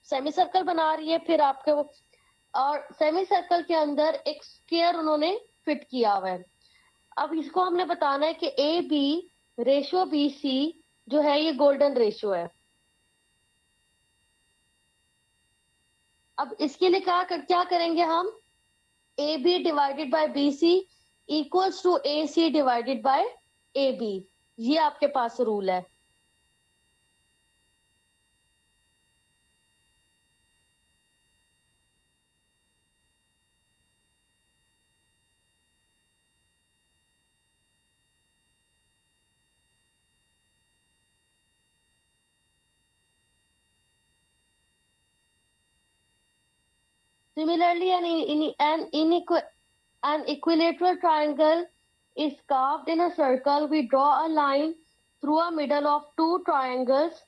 सेमी सर्कल बना रही है, फिर आपके वो, और सेमी सर्कल के अंदर एक स्क्वायर उन्होंने फिट किया हुआ है। अब इसको हमने बताना है कि A B ratio B C जो है ये गोल्डन रेशियो है। अब इसके लिए क्या करेंगे हम, A B divided by B C equals to A C divided by A B, ये आपके पास रूल है। Similarly, an equilateral triangle is carved in a circle. We draw a line through a middle of two triangles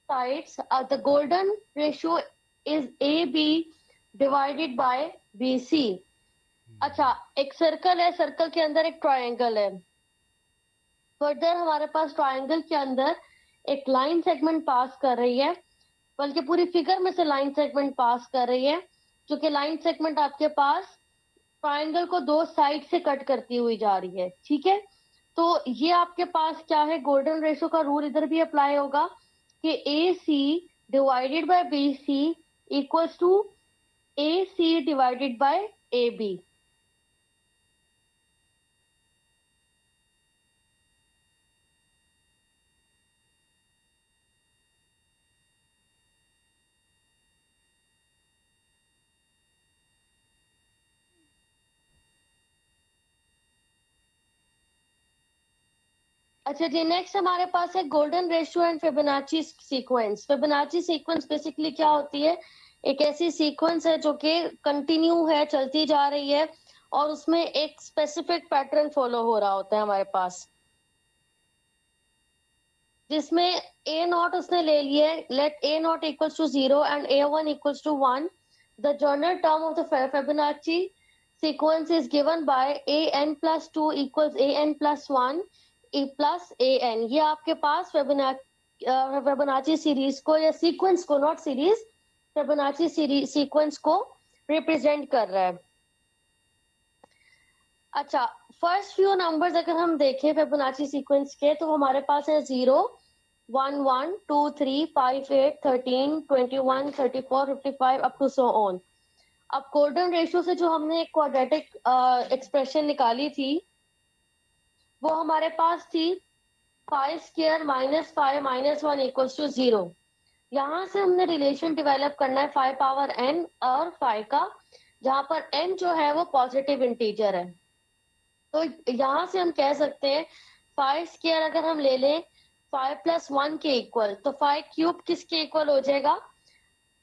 sides. The golden ratio is AB divided by BC. अच्छा, एक circle है, circle के अंदर एक triangle है। Further हमारे पास triangle के अंदर एक लाइन सेगमेंट पास कर रही है, बल्कि पूरी फिगर में से लाइन सेगमेंट पास कर रही है, जो कि लाइन सेगमेंट आपके पास ट्रायंगल को दो साइड से कट करती हुई जा रही है। ठीक है, तो ये आपके पास क्या है, गोल्डन रेशो का रूल इधर भी अप्लाई होगा कि a C divided by B C equals to A C divided by A b. अच्छा जी, नेक्स्ट हमारे पास है golden ratio and Fibonacci sequence. Fibonacci sequence basically क्या होती है, एक ऐसी सीक्वेंस है जो कि कंटिन्यू है, चलती जा रही है, और उसमें एक स्पेसिफिक पैटर्न फॉलो हो रहा होता है हमारे पास, जिसमें ए नॉट उसने ले लिया है, let A nought equals to 0 and A one equals to 1। The general term of the Fibonacci sequence is given by a n plus 2 equals a n plus 1 e plus a n। ये आपके पास Fibonacci series को या sequence को, not series, Fibonacci series sequence को represent कर रहा है। अच्छा, फर्स्ट फ्यू नंबर्स अगर हम देखें फिबोनाची सीक्वेंस के, तो हमारे पास है 0 1 1 2 3 5 8 13 21 34 55 अप टू सो ऑन। अब गोल्डन रेशियो से जो हमने एक क्वाड्रेटिक एक्सप्रेशन निकाली थी, वो हमारे पास थी 5 square minus 5 minus 1 equals to 0। यहाँ से हमने रिलेशन डेवलप करना है 5 पावर n और 5 का, जहां पर n जो है वो पॉजिटिव इंटीजर है। तो यहाँ से हम कह सकते हैं 5 स्क्वायर अगर हम ले लें 5 प्लस 1 के इक्वल, तो 5 क्यूब किसके इक्वल हो जाएगा,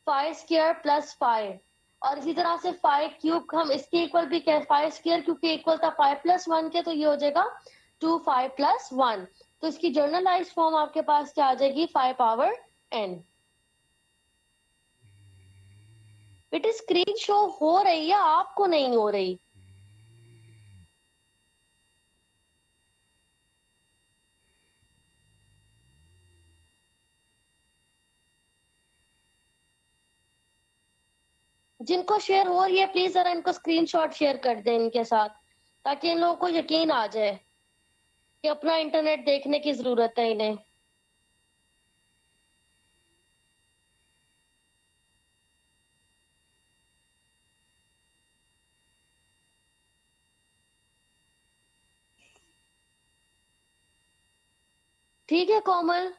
5 स्क्वायर प्लस 5। और इसी तरह से 5 क्यूब हम इसके इक्वल भी कह, 5 स्क्वायर क्योंकि इक्वल था 5 प्लस 1 के, तो ये हो जाएगा 2 5 प्लस 1। तो इसकी जर्नलाइज फॉर्म आपके पास क्या आ जाएगी, 5 पावर n। बेटे स्क्रीन शो हो रही है, आपको नहीं हो रही। जिनको शेयर हो रही है प्लीज जरा इनको स्क्रीनशॉट शेयर कर दें इनके साथ, ताकि इन लोगों को यकीन आ जाए कि अपना इंटरनेट देखने की जरूरत है इन्हें। ठीक है कोमल।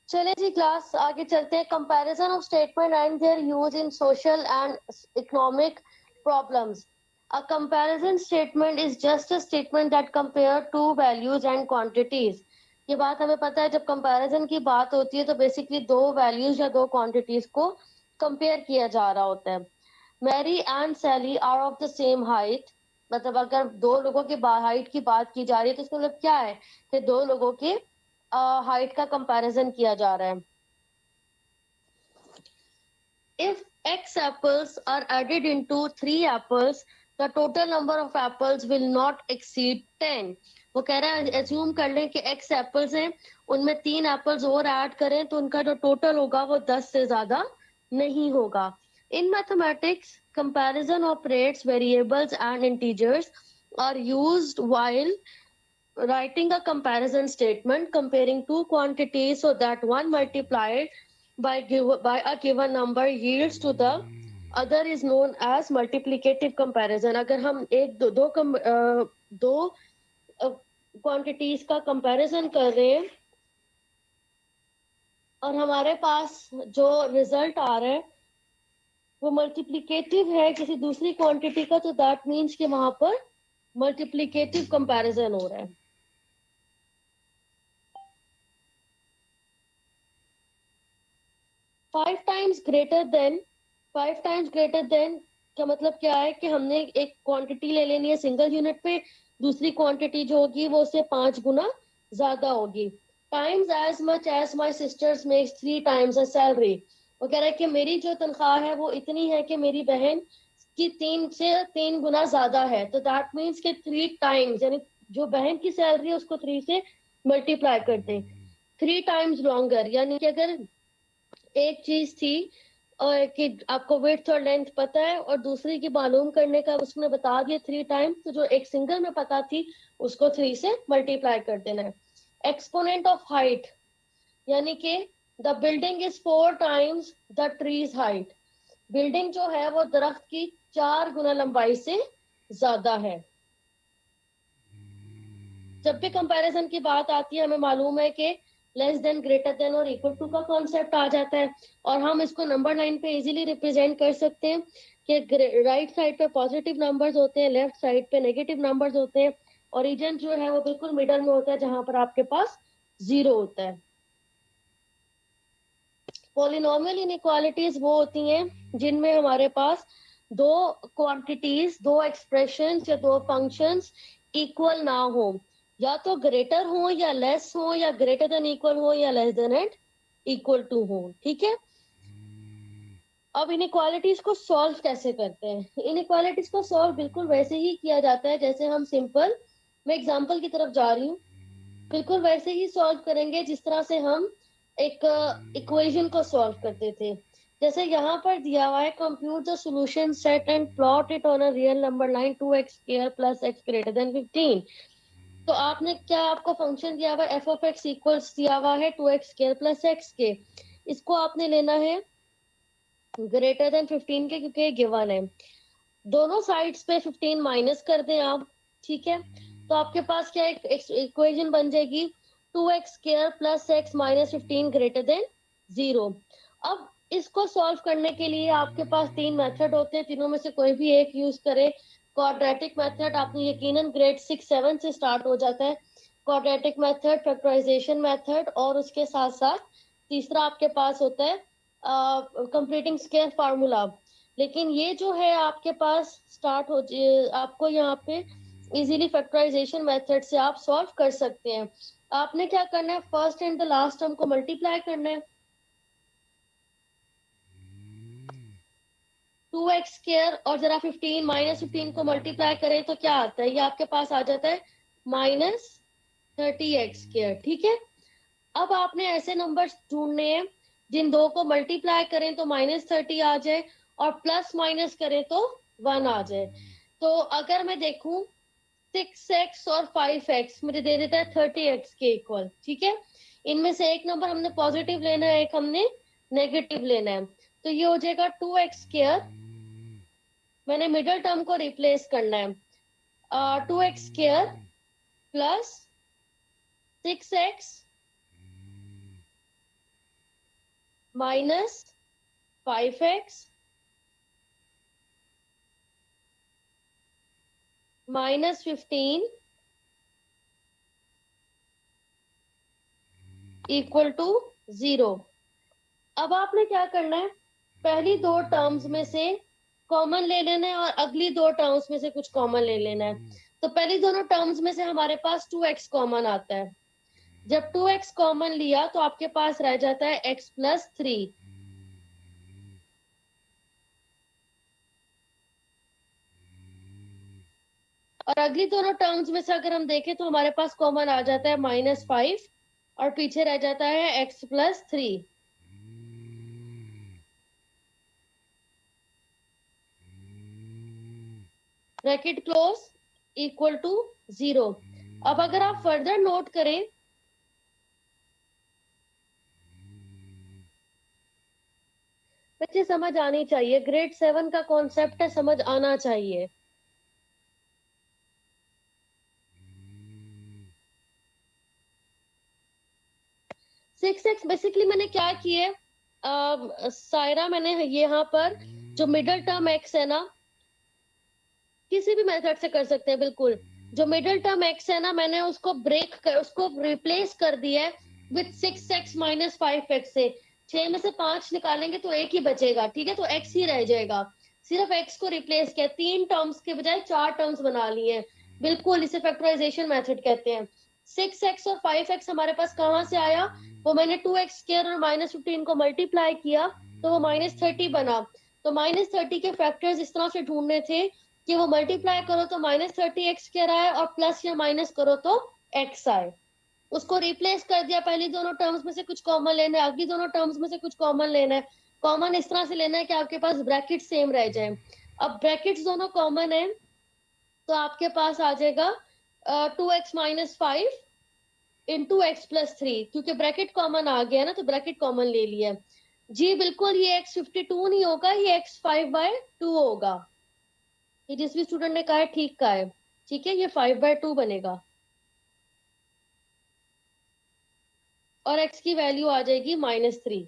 चले जी क्लास आगे चलते हैं. Comparison of statement and their use in social and economic problems. A comparison statement is just a statement that compare two values and quantities. ये बात हमें पता है. जब कंपैरिजन की बात होती है तो बेसिकली दो वैल्यूज या दो क्वांटिटीज को कंपेयर किया जा रहा होता है. Mary and Sally are of the same height. मतलब अगर दो लोगों की हाइट की बात की जा रही है तो इसका मतलब क्या है कि दो लोगों के हाइट का कंपैरिजन किया जा रहा है. If x apples are added into 3 apples, the total number of apples will not exceed 10. वो कह रहा है एज्यूम कर लें कि x एप्पल्स हैं, उनमें 3 एप्पल्स और ऐड करें तो उनका जो टोटल होगा वो 10 से ज्यादा नहीं होगा. In mathematics, comparison operates variables and integers are used while writing a comparison statement comparing two quantities so that one multiplied by a given number yields to the other is known as multiplicative comparison. अगर हम एक दो quantities का comparison कर रहे हैं और हमारे पास जो रिजल्ट आ रहा है वो मल्टीप्लिकेटिव है किसी दूसरी क्वांटिटी का, तो दैट मीन्स कि वहां पर मल्टीप्लिकेटिव कंपैरिजन हो रहा है. 5 टाइम्स ग्रेटर देन का मतलब क्या है कि हमने एक क्वांटिटी ले लेनी है सिंगल यूनिट पे, दूसरी क्वांटिटी जो होगी वो उससे 5 गुना ज्यादा होगी. Times as much as my sisters makes 3 times a salary. वो कह रहा है कि मेरी जो तनख्वाह है वो इतनी है कि मेरी बहन की 3 से 3 गुना ज्यादा है. तो दैट मीन्स के 3 times, यानी जो बहन की सैलरी है उसको 3 से मल्टीप्लाई करते हैं. 3 times लॉन्गर, यानी कि अगर एक चीज थी और कि आपको विड्थ और लेंथ पता है और दूसरी की मालूम करने का उसने बता दिया 3 टाइम्स, तो जो एक सिंगल में पता थी उसको 3 से मल्टीप्लाई कर देना है. एक्सपोनेंट ऑफ हाइट, यानी कि the building is 4 times the trees height. Building जो है वो दरख्त की 4 गुना लंबाई से ज्यादा है. जब भी कंपैरिजन की बात आती है हमें मालूम है कि लेस देन, ग्रेटर देन और इक्वल टू का कॉन्सेप्ट आ जाता है और हम इसको नंबर लाइन पे इजीली रिप्रेजेंट कर सकते हैं कि राइट साइड पे पॉजिटिव नंबर्स होते हैं, लेफ्ट साइड पे नेगेटिव नंबर्स होते हैं, और रीजन जो है वो बिल्कुल मिडल में होता है जहां पर आपके पास 0 होता है. पॉलिनोमियल इनइक्वालिटीज वो होती हैं जिनमें हमारे पास दो क्वांटिटीज, दो एक्सप्रेशंस या दो फंक्शंस इक्वल ना हो, या तो ग्रेटर हो या लेस हो, या ग्रेटर देन इक्वल हो या less than and equal to हो. ठीक है. अब इनइक्वालिटीज को सॉल्व कैसे करते हैं? इनइक्वालिटीज को सॉल्व बिल्कुल वैसे ही किया जाता है जैसे हम सिंपल, मैं एग्जांपल की तरफ जा रही हूँ, बिल्कुल वैसे ही सॉल्व करेंगे जिस तरह से हम एक इक्वेशन को सॉल्व करते थे. जैसे यहाँ पर दिया हुआ है, compute the solution set and plot it on a real number line 2x² plus x greater than 15. तो आपने क्या, आपको फंक्शन दिया हुआ है एफ ऑफ एक्स इक्वल्स दिया हुआ है 2x² प्लस x के. इसको आपने लेना है ग्रेटर देन 15 के क्योंकि गिवन है. दोनों साइड्स पे 15 माइनस कर दें आप. ठीक है. तो आपके पास क्या एक इक्वेशन बन जाएगी 2x² plus x minus 15 greater than 0. अब इसको सॉल्व करने के लिए आपके पास 3 मेथड होते हैं, तीनों में से कोई भी एक यूज करें. क्वाड्रेटिक मेथड आपने यकीनन ग्रेड 6-7 से स्टार्ट हो जाता है. क्वाड्रेटिक मेथड, फैक्टराइजेशन मेथड, और उसके साथ साथ तीसरा आपके पास होता है कंप्लीटिंग स्क्वायर फार्मूला. लेकिन ये जो है आपके पास स्टार्ट हो, आपको यहाँ पे इजीली फैक्टराइजेशन मेथड से आप सॉल्व कर सकते हैं. आपने क्या करना है, first and the last term को मल्टीप्लाई करना है. 2x² और जरा 15 माइनस 15 को मल्टीप्लाई करें तो क्या आता है, ये आपके पास आ जाता है -30x². ठीक है. अब आपने ऐसे नंबर्स ढूंढने हैं जिन दो को मल्टीप्लाई करें तो -30 आ जाए और प्लस माइनस करें तो 1 आ जाए. तो अगर मैं देखूं 6x और 5x मुझे दे देता है 30x के इक्वल. ठीक है. इनमें से एक नंबर हमने पॉजिटिव लेना है, एक हमने नेगेटिव लेना है. तो ये हो जाएगा 2x². मैंने मिडिल टर्म को रिप्लेस करना है. 2x² plus 6x minus 5x minus 15 equal to 0। अब आपने क्या करना है, पहली दो टर्म्स में से कॉमन ले लेना है और अगली दो टर्म्स में से कुछ कॉमन ले लेना है। तो पहली दोनों टर्म्स में से हमारे पास 2x कॉमन आता है। जब 2x कॉमन लिया तो आपके पास रह जाता है x प्लस 3। और अगली दोनों टर्म्स में से अगर हम देखें तो हमारे पास कॉमन आ जाता है -5 और पीछे रह जाता है x plus 3। Bracket close equal to 0। अब अगर आप फर्दर नोट करें, बच्चे समझ आनी चाहिए, ग्रेड 7 का कॉन्सेप्ट है, समझ आना चाहिए। 6x बेसिकली मैंने क्या किया, सायरा, मैंने यहाँ पर जो मिडल टर्म x है ना, किसी भी मेथड से कर सकते हैं बिल्कुल, जो मिडल टर्म x है ना, मैंने उसको उसको रिप्लेस कर दिया है विथ 6x माइनस 5x से। 6 में से 5 निकालेंगे तो एक ही बचेगा, ठीक है, तो x ही रह जाएगा। सिर्फ x को रिप्लेस किया, 3 टर्म्स के बजाय 4 टर्म्स बना लिए। बिल्कुल, इसे फैक्टराइजेशन मेथड कहते हैं। 6x और 5x हमारे पास कहाँ से आया, वो मैंने 2x² और -15 को मल्टीप्लाई किया तो वो -30 बना। तो -30 के फैक्टर्स इस तरह से ढूंढने थे कि वो मल्टीप्लाई करो तो -30x² आए और प्लस या माइनस करो तो x आए। उसको रिप्लेस कर दिया, पहली दोनों टर्म्स में से कुछ कॉमन लेना है, अगली दोनों टर्म्स में से कुछ कॉमन लेना है। कॉमन इस तरह से लेना है कि आपके पास ब्रैकेट सेम रह जाए। अब ब्रैकेट्स दोनों कॉमन है तो आपके पास आ जाएगा 2x-5 इंटू x प्लस 3, क्योंकि ब्रैकेट कॉमन आ गया ना तो ब्रैकेट कॉमन ले लिया। जी बिल्कुल, ये x 52 नहीं होगा, ये x 5/2 होगा। ये जिस भी स्टूडेंट ने कहा है ठीक कहा है, ठीक है, ये 5/2 बनेगा और x की वैल्यू आ जाएगी -3।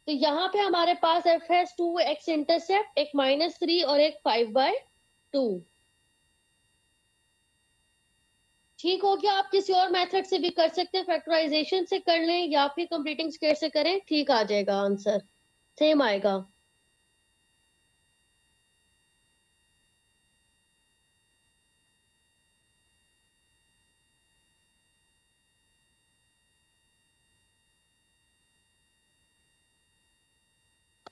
तो यहाँ पे हमारे पास f है 2x इंटरसेप्ट, एक -3 और एक 5/2। ठीक हो गया। आप किसी और मेथड से भी कर सकते हैं, फैक्टराइजेशन से कर लें या फिर कंप्लीटिंग स्क्वायर से करें, ठीक आ जाएगा, आंसर सेम आएगा।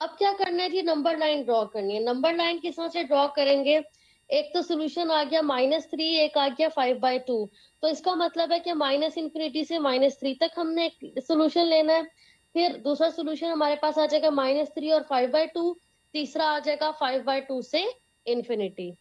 अब क्या करना है जी, नंबर लाइन ड्रॉ करनी है। नंबर लाइन किस तरह से ड्रॉ करेंगे, एक तो सोल्यूशन आ गया -3, एक आ गया 5/2। तो इसका मतलब है कि -∞ से -3 तक हमने एक सोल्यूशन लेना है। फिर दूसरा सोल्यूशन हमारे पास आ जाएगा -3 और 5/2, तीसरा आ जाएगा 5/2 से infinity.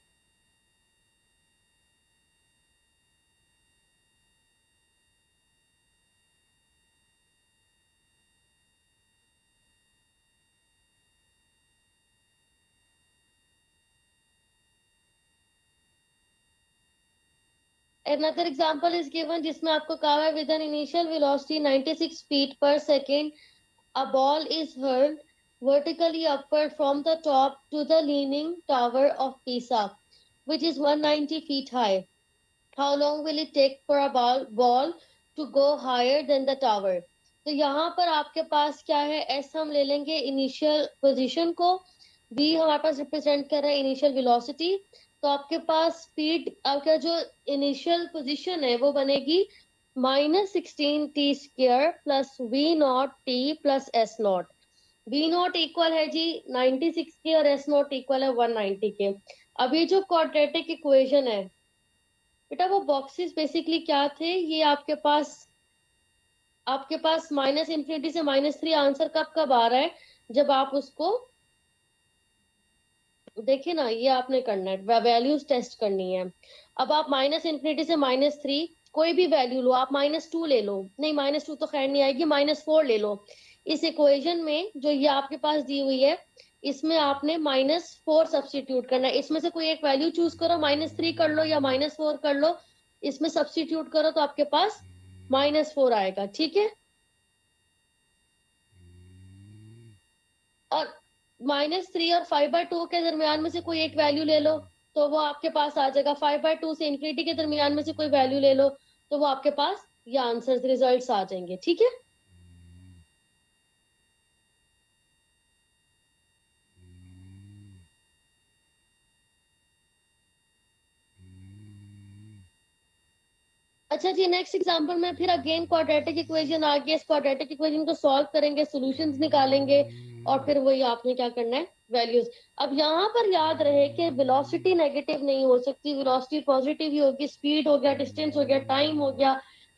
Another example is given जिसमें आपको कहा है with an initial velocity 96 feet per second, a ball is hurled vertically upward from the top to the leaning tower of Pisa, which is 190 feet high. How long will it take for a ball to go higher than the tower? तो यहाँ पर आपके पास क्या है, S हम ले लेंगे initial position को, V हमारे पास रिप्रेजेंट कर रहा है इनिशियल वेलोसिटी। तो आपके पास स्पीड, आपका जो इनिशियल पोजीशन है वो बनेगी -16t² plus v0t plus s0। v0 equal है जी 96 के और s0 इक्वल है 190 के। अब ये जो क्वाड्रेटिक इक्वेशन है बेटा, वो बॉक्सेस बेसिकली क्या थे, ये आपके पास -∞ से -3 आंसर कब कब आ रहा है, जब आप उसको देखिए ना, ये आपने करना है, वैल्यूज टेस्ट करनी है। अब आप -∞ से -3 कोई भी वैल्यू लो, आप -2 ले लो, नहीं -2 तो खैर नहीं आएगी, -4 ले लो। इस इक्वेशन में जो ये आपके पास दी हुई है, इसमें आपने -4 सब्सटीट्यूट करना है। इसमें से कोई एक वैल्यू चूज करो, -3 कर लो या -4 कर लो, इसमें सब्सटीट्यूट करो तो आपके पास -4 आएगा, ठीक है। और -3 और 5/2 के दरमियान में से कोई एक वैल्यू ले लो तो वो आपके पास आ जाएगा। 5/2 से इंफिनिटी के दरमियान में से कोई वैल्यू ले लो तो वो आपके पास ये आंसर रिजल्ट्स आ जाएंगे। ठीक है, अच्छा जी। नेक्स्ट एग्जांपल में फिर अगेन क्वाड्रेटिक इक्वेशन आ गया। इस क्वाड्रेटिक इक्वेशन को सॉल्व करेंगे, सॉल्यूशंस निकालेंगे और फिर वही आपने क्या करना है, वैल्यूज। अब यहाँ पर याद रहे कि वेलोसिटी नेगेटिव नहीं हो सकती, वेलोसिटी पॉजिटिव ही होगी। स्पीड हो गया, डिस्टेंस हो गया, टाइम हो गया,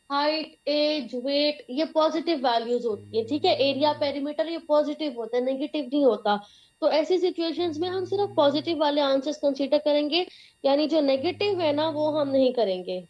हाइट, एज, वेट, ये पॉजिटिव वैल्यूज होती है। ठीक है, एरिया, पेरीमीटर, ये पॉजिटिव होता है, नेगेटिव नहीं होता। तो ऐसी सिचुएशंस में हम सिर्फ पॉजिटिव वाले आंसर्स कंसीडर करेंगे, यानी जो नेगेटिव है ना वो हम नहीं करेंगे।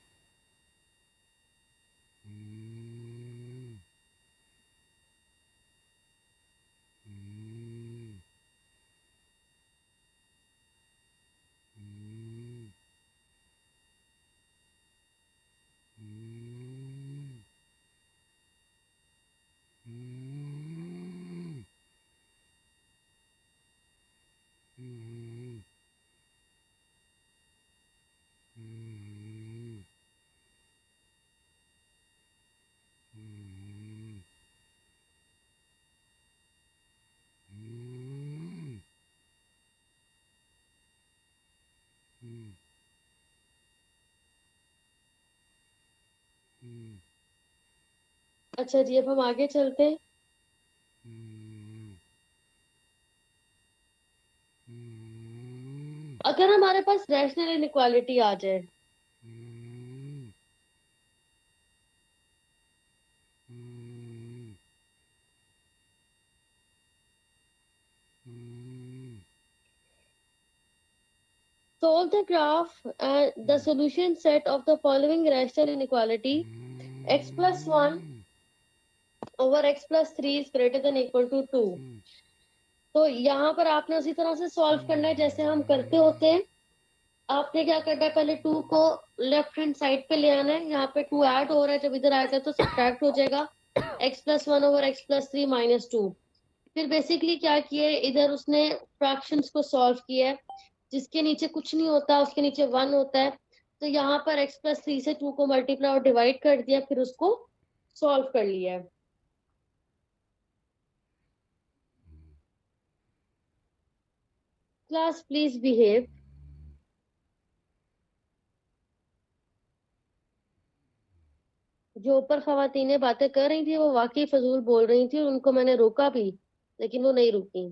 अच्छा जी, अब हम आगे चलते हैं। अगर हमारे पास रैशनल इनइक्वालिटी आ जाए, solve the graph and the solution set of the following rational inequality: x+1 over x+3 is greater than equal to 2। तो यहाँ पर आपने उसी तरह से सॉल्व करना है जैसे हम करते होते हैं। आपने क्या करना है, पहले 2 को लेफ्ट हैंड साइड पे ले आना है। यहाँ पे 2 ऐड हो रहा है, जब इधर आएगा तो सब्ट्रैक्ट हो जाएगा। x+1 over x+3 -2। फिर बेसिकली क्या किया है, इधर उसने फ्रैक्शंस को सॉल्व किया है। जिसके नीचे कुछ नहीं होता उसके नीचे 1 होता है। तो यहाँ पर x+3 से 2 को मल्टीप्लाई और डिवाइड कर दिया, फिर उसको सॉल्व कर लिया है। Class please behave. जो ऊपर खवातीनें बातें कर रही थी वो वाकई फजूल बोल रही थी, और उनको मैंने रोका भी लेकिन वो नहीं रुकी।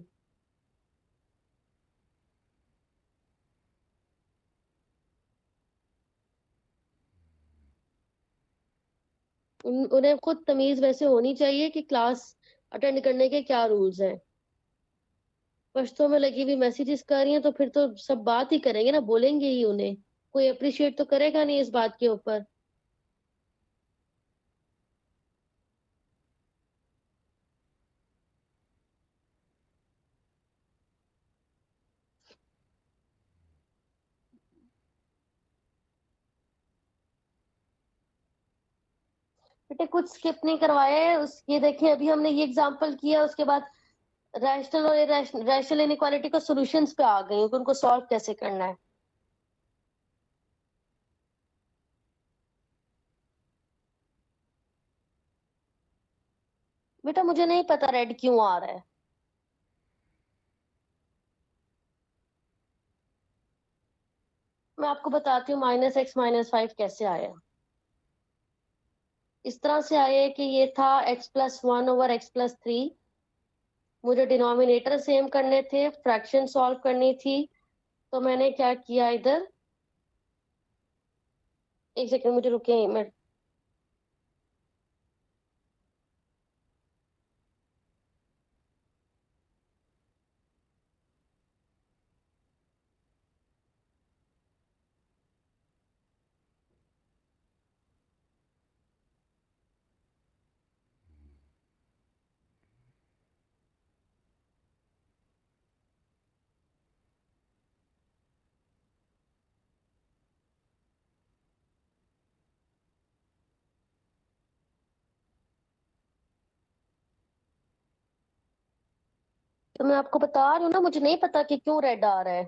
उन्हें खुद तमीज वैसे होनी चाहिए कि क्लास अटेंड करने के क्या रूल्स हैं। पश्तों में लगी हुई मैसेजेस कर रही हैं तो फिर तो सब बात ही करेंगे ना, बोलेंगे ही उन्हें। कोई अप्रिशिएट तो करेगा नहीं इस बात के ऊपर। बेटे कुछ स्किप नहीं करवाया है उस, ये देखिए अभी हमने ये एग्जांपल किया, उसके बाद रैशनल और रैशनल इनइक्वालिटी को सॉल्यूशंस पे आ गई कि उनको सॉल्व कैसे करना है। बेटा मुझे नहीं पता रेड क्यों आ रहा है। मैं आपको बताती हूँ -x -5 कैसे आया। इस तरह से आया कि ये था x+1 ओवर x+3। मुझे डिनोमिनेटर सेम करने थे, फ्रैक्शन सॉल्व करनी थी। तो मैंने क्या किया इधर, एक सेकंड मुझे रुके, मैं तो मैं आपको बता रही हूँ ना, मुझे नहीं पता कि क्यों रेड आ रहा है।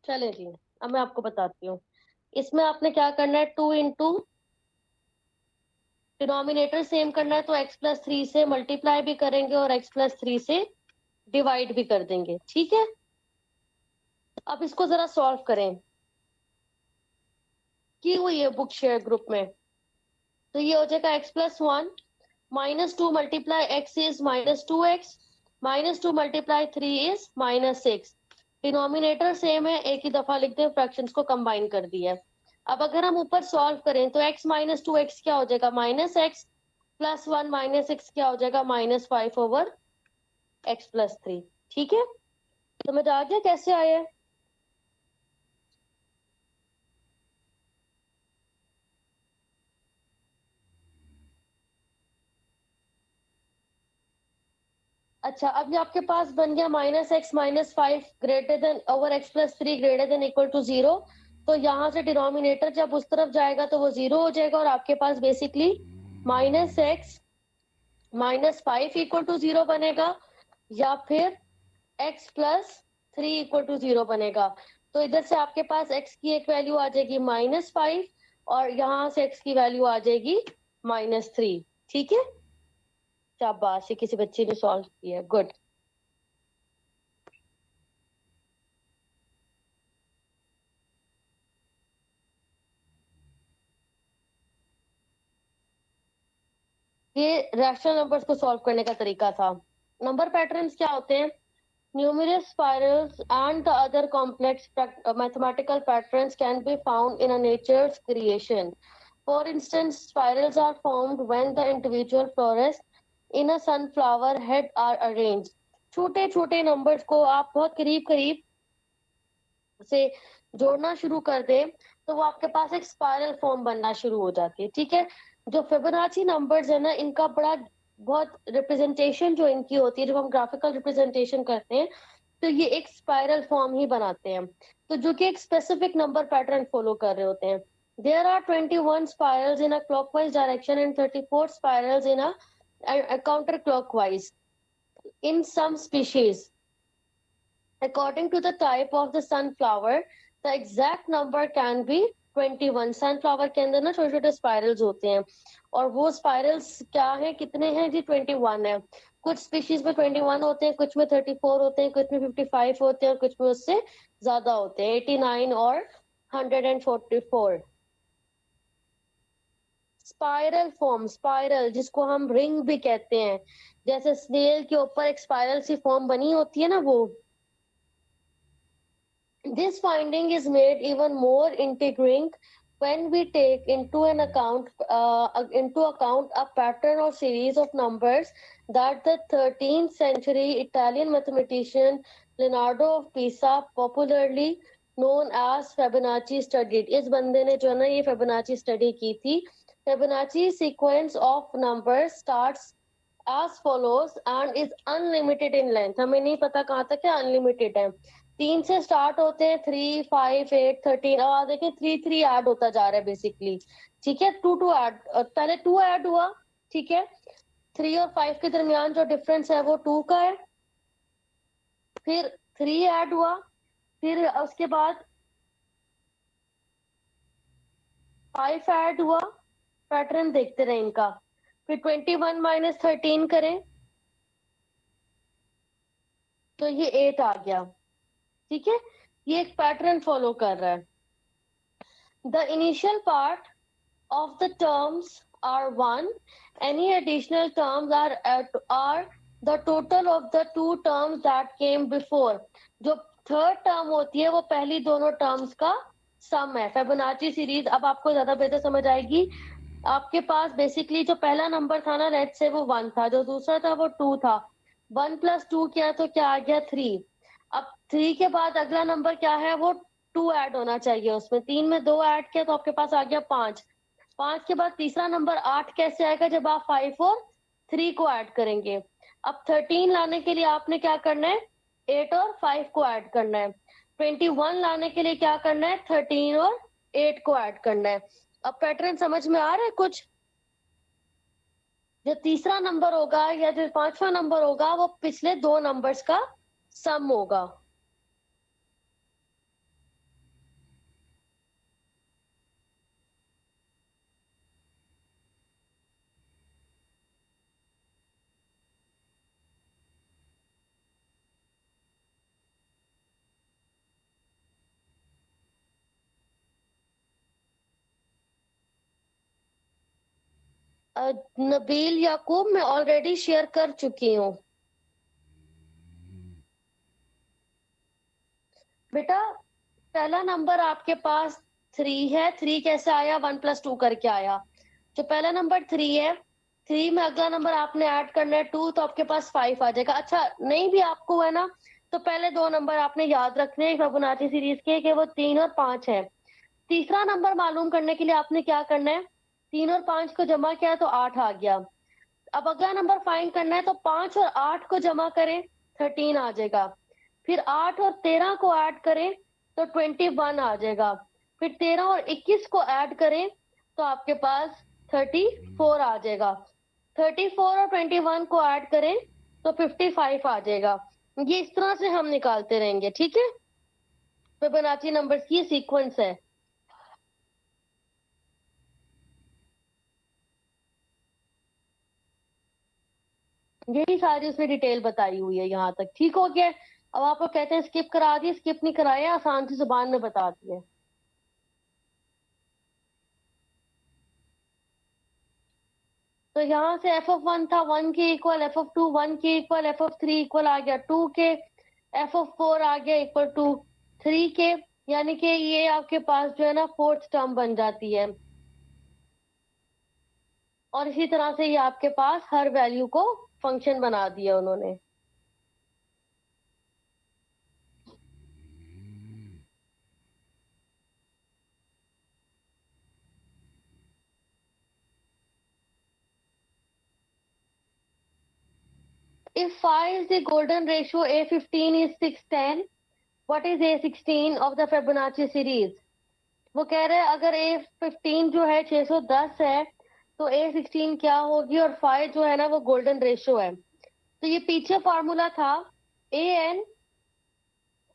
चले जी, अब मैं आपको बताती हूँ। इसमें आपने क्या करना है, 2 इंटू डिनोमिनेटर सेम करना है, तो x+3 से मल्टीप्लाई भी करेंगे और x+3 से डिवाइड भी कर देंगे, ठीक है। अब इसको जरा सॉल्व करें, की हुई है बुक शेयर ग्रुप में। तो ये हो जाएगा x+1 -2 multiply x is -2x, -2 multiply 3 is -6। Denominator same है, एक ही दफा लिखते हैं, फ्रैक्शंस को कंबाइन कर दिया। अब अगर हम ऊपर सॉल्व करें तो x -2x क्या हो जाएगा, -x, +1 -6 क्या हो जाएगा, -5/x+3। ठीक है, समझ आ गया कैसे आया। अच्छा, अब ये आपके पास बन गया -x -5 greater than over x+3 greater than equal to 0। तो यहाँ से डिनोमिनेटर जब उस तरफ जाएगा तो वो 0 हो जाएगा, और आपके पास बेसिकली -x -5 इक्वल टू 0 बनेगा, या फिर x+3 इक्वल टू 0 बनेगा। तो इधर से आपके पास x की एक वैल्यू आ जाएगी -5, और यहाँ से x की वैल्यू आ जाएगी -3। ठीक है, शाबाश, ये किसी बच्चे ने सॉल्व किया, गुड। ये रैशनल नंबर्स को सॉल्व करने का तरीका था। नंबर पैटर्न्स क्या होते हैं, numerous spirals and the other complex mathematical patterns can be found in a nature's creation. For instance, spirals are formed when the individual flowers in a sunflower head are arranged. छोटे छोटे numbers को आप बहुत करीब करीब से जोड़ना शुरू कर दे तो वो आपके पास एक स्पाइरल फॉर्म बनना शुरू हो जाती है। ठीक है, जो फिबोनाची नंबर्स है ना, इनका बड़ा बहुत रिप्रेजेंटेशन जो इनकी होती है, जब हम ग्राफिकल रिप्रेजेंटेशन करते हैं तो ये एक स्पाइरल फॉर्म ही बनाते हैं, तो जो कि एक स्पेसिफिक नंबर पैटर्न फॉलो कर रहे होते हैं। There are 21 spirals in a clockwise direction and 34 spirals in a counterclockwise in some species. According to the type of the sunflower, the exact number can be 21. Sunflower के अंदर ना छोटे छोटे spirals होते हैं, और वो स्पाइरल्स क्या है, कितने हैं जी, 21 है। कुछ स्पीशीज में 21 होते हैं, कुछ में 34 होते हैं, कुछ में 55 होते हैं, और कुछ में उससे ज्यादा होते हैं, 89 और 144। स्पाइरल फॉर्म, स्पाइरल जिसको हम रिंग भी कहते हैं, जैसे स्नेल के ऊपर एक स्पाइरल सी फॉर्म बनी होती है ना, वो। This finding is made even more intriguing when we take into account a pattern or series of numbers that the 13th century Italian mathematician Leonardo of Pisa, popularly known as Fibonacci, studied. इस बंदे ने जो है ना ये Fibonacci study की थी। Fibonacci sequence of numbers starts as follows and is unlimited in length. हमें नहीं पता कहाँ तक है, अनलिमिटेड है। 3 से स्टार्ट होते हैं, 3, 5, 8, 13, और देखिए 3 ऐड होता जा रहा है बेसिकली। ठीक है, 2 ऐड, पहले 2 ऐड हुआ, ठीक है, 3 और 5 के दरमियान जो डिफरेंस है वो 2 का है, फिर 3 ऐड हुआ, फिर उसके बाद 5 ऐड हुआ, पैटर्न देखते रहे इनका, फिर 21 - 13 करें तो ये 8 आ गया। ठीक है, ये एक पैटर्न फॉलो कर रहा है। The initial part of the terms are 1. Any additional terms are the total of the 2 terms that came before. जो थर्ड टर्म होती है वो पहली दोनों टर्म्स का सम है। फिबोनाची सीरीज अब आपको ज्यादा बेहतर समझ आएगी। आपके पास बेसिकली जो पहला नंबर था ना रेड से, वो 1 था, जो दूसरा था वो 2 था, 1 + 2 किया तो क्या आ गया, 3। अब 3 के बाद अगला नंबर क्या है, वो 2 ऐड होना चाहिए उसमें। 3 में 2 ऐड किया तो आपके पास आ गया 5। 5 के बाद तीसरा नंबर 8 कैसे आएगा, जब आप 5 और 3 को ऐड करेंगे। अब 13 लाने के लिए आपने क्या करना है, 8 और 5 को ऐड करना है। 21 लाने के लिए क्या करना है, 13 और 8 को ऐड करना है। अब पैटर्न समझ में आ रहा है कुछ। जो तीसरा नंबर होगा या जो पांचवा नंबर होगा वो पिछले 2 नंबर्स का सम होगा। नबील याकूब, मैं ऑलरेडी शेयर कर चुकी हूँ बेटा। पहला नंबर आपके पास 3 है। 3 कैसे आया, 1 + 2 करके आया। जो पहला नंबर 3 है, 3 में अगला नंबर आपने ऐड करना है 2, तो आपके पास 5 आ जाएगा। अच्छा नहीं भी आपको है ना, तो पहले 2 नंबर आपने याद रखने हैं फिबोनाची सीरीज के, कि वो 3 और 5 है। तीसरा नंबर मालूम करने के लिए आपने क्या करना है, 3 और 5 को जमा किया तो 8 आ गया। अब अगला नंबर फाइंड करना है, तो 5 और 8 को जमा करें, 13 आ जाएगा। फिर 8 और 13 को ऐड करें तो 21 आ जाएगा। फिर 13 और 21 को ऐड करें तो आपके पास 34 आ जाएगा। 34 और 21 को ऐड करें तो 55 आ जाएगा। ये इस तरह से हम निकालते रहेंगे, ठीक है। फिबोनाची नंबर्स की सीक्वेंस है। यही सारी उसमें डिटेल बताई हुई है यहाँ तक, ठीक हो गया। अब आपको कहते हैं स्किप करा दिए, स्किप नहीं कराए, आसान सी जुबान में बता दिए। तो यहाँ से f(1) था 1 के इक्वल, f(2) 1 के इक्वल, f(3) इक्वल आ गया 2 के, f(4) आ गया इक्वल टू 3 के। यानी कि ये आपके पास जो है ना फोर्थ टर्म बन जाती है। और इसी तरह से ये आपके पास हर वैल्यू को फंक्शन बना दिया उन्होंने। If phi is the golden ratio, A15 is 610. What is A16 of the Fibonacci series? वो कह रहे हैं अगर A15 जो है 610 है तो A16 क्या होगी, और फाइ जो है ना वो गोल्डन रेशियो है। तो ये पीछे फॉर्मूला था, an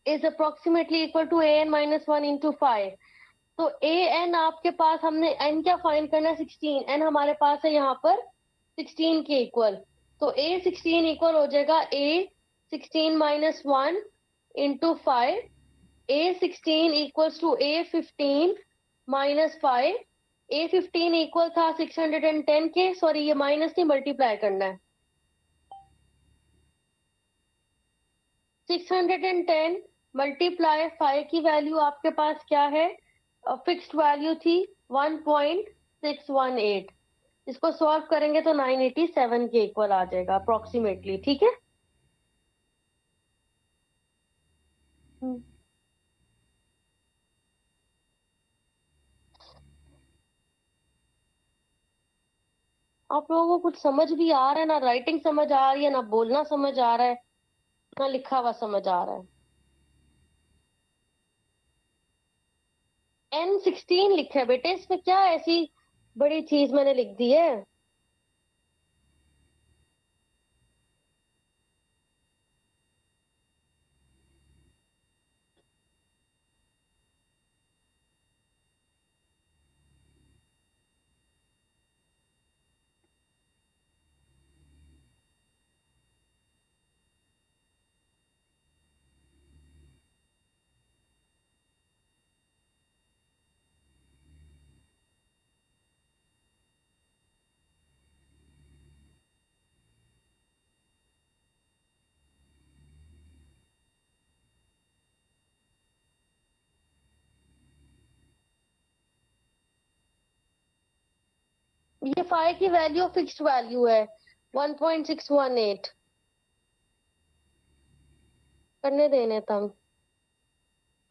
is approximately equal to an - 1 into phi. तो an आपके पास, हमने n क्या फाइंड करना है, 16। n हमारे पास है यहाँ पर 16 के इक्वल। तो A16 इक्वल हो जाएगा A16 - 1 into five. A16 equals to A15 - 5। A15 equal था 610 के, सॉरी ये माइनस नहीं, मल्टीप्लाई करना है। 610 मल्टीप्लाई 5 की वैल्यू आपके पास क्या है, फिक्स्ड वैल्यू थी 1.618। इसको सॉल्व करेंगे तो 987 के इक्वल आ जाएगा अप्रोक्सीमेटली, ठीक है। आप लोगों को कुछ समझ भी आ रहा है ना, राइटिंग समझ आ रही है ना, बोलना समझ आ रहा है ना, लिखा हुआ समझ आ रहा है। N16 लिखा है बेटे, इसमें क्या ऐसी बड़ी चीज मैंने लिख दी है। ये फाइ की वैल्यू फिक्स्ड वैल्यू है 1.618। करने देने तम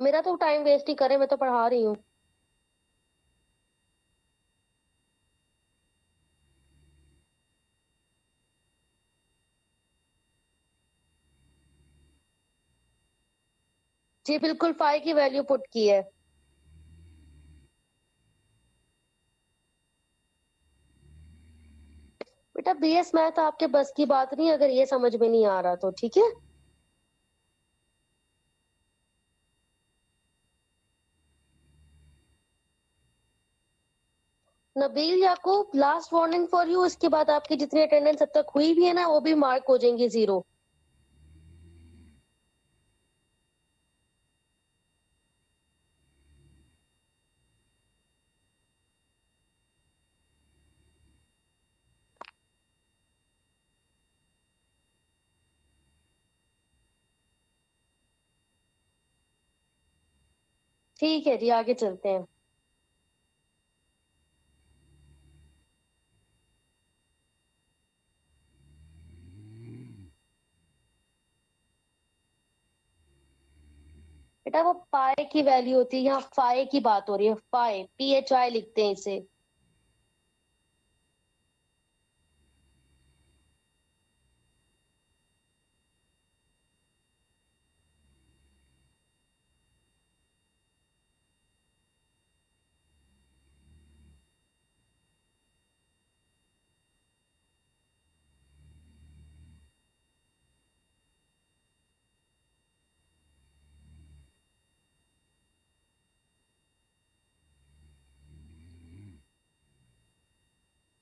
मेरा तो टाइम वेस्ट ही करे, मैं तो पढ़ा रही हूँ। जी बिल्कुल, फाइव की वैल्यू पुट की है। बेटा बीएस मैथ आपके बस की बात नहीं, अगर ये समझ में नहीं आ रहा तो ठीक है। नबील याकूब, लास्ट वार्निंग फॉर यू, इसके बाद आपकी जितनी अटेंडेंस अब तक हुई भी है ना, वो भी मार्क हो जाएंगी 0। ठीक है जी, आगे चलते हैं। बेटा वो पाए की वैल्यू होती है, यहाँ फाइ की बात हो रही है, फाइ, PHI लिखते हैं इसे।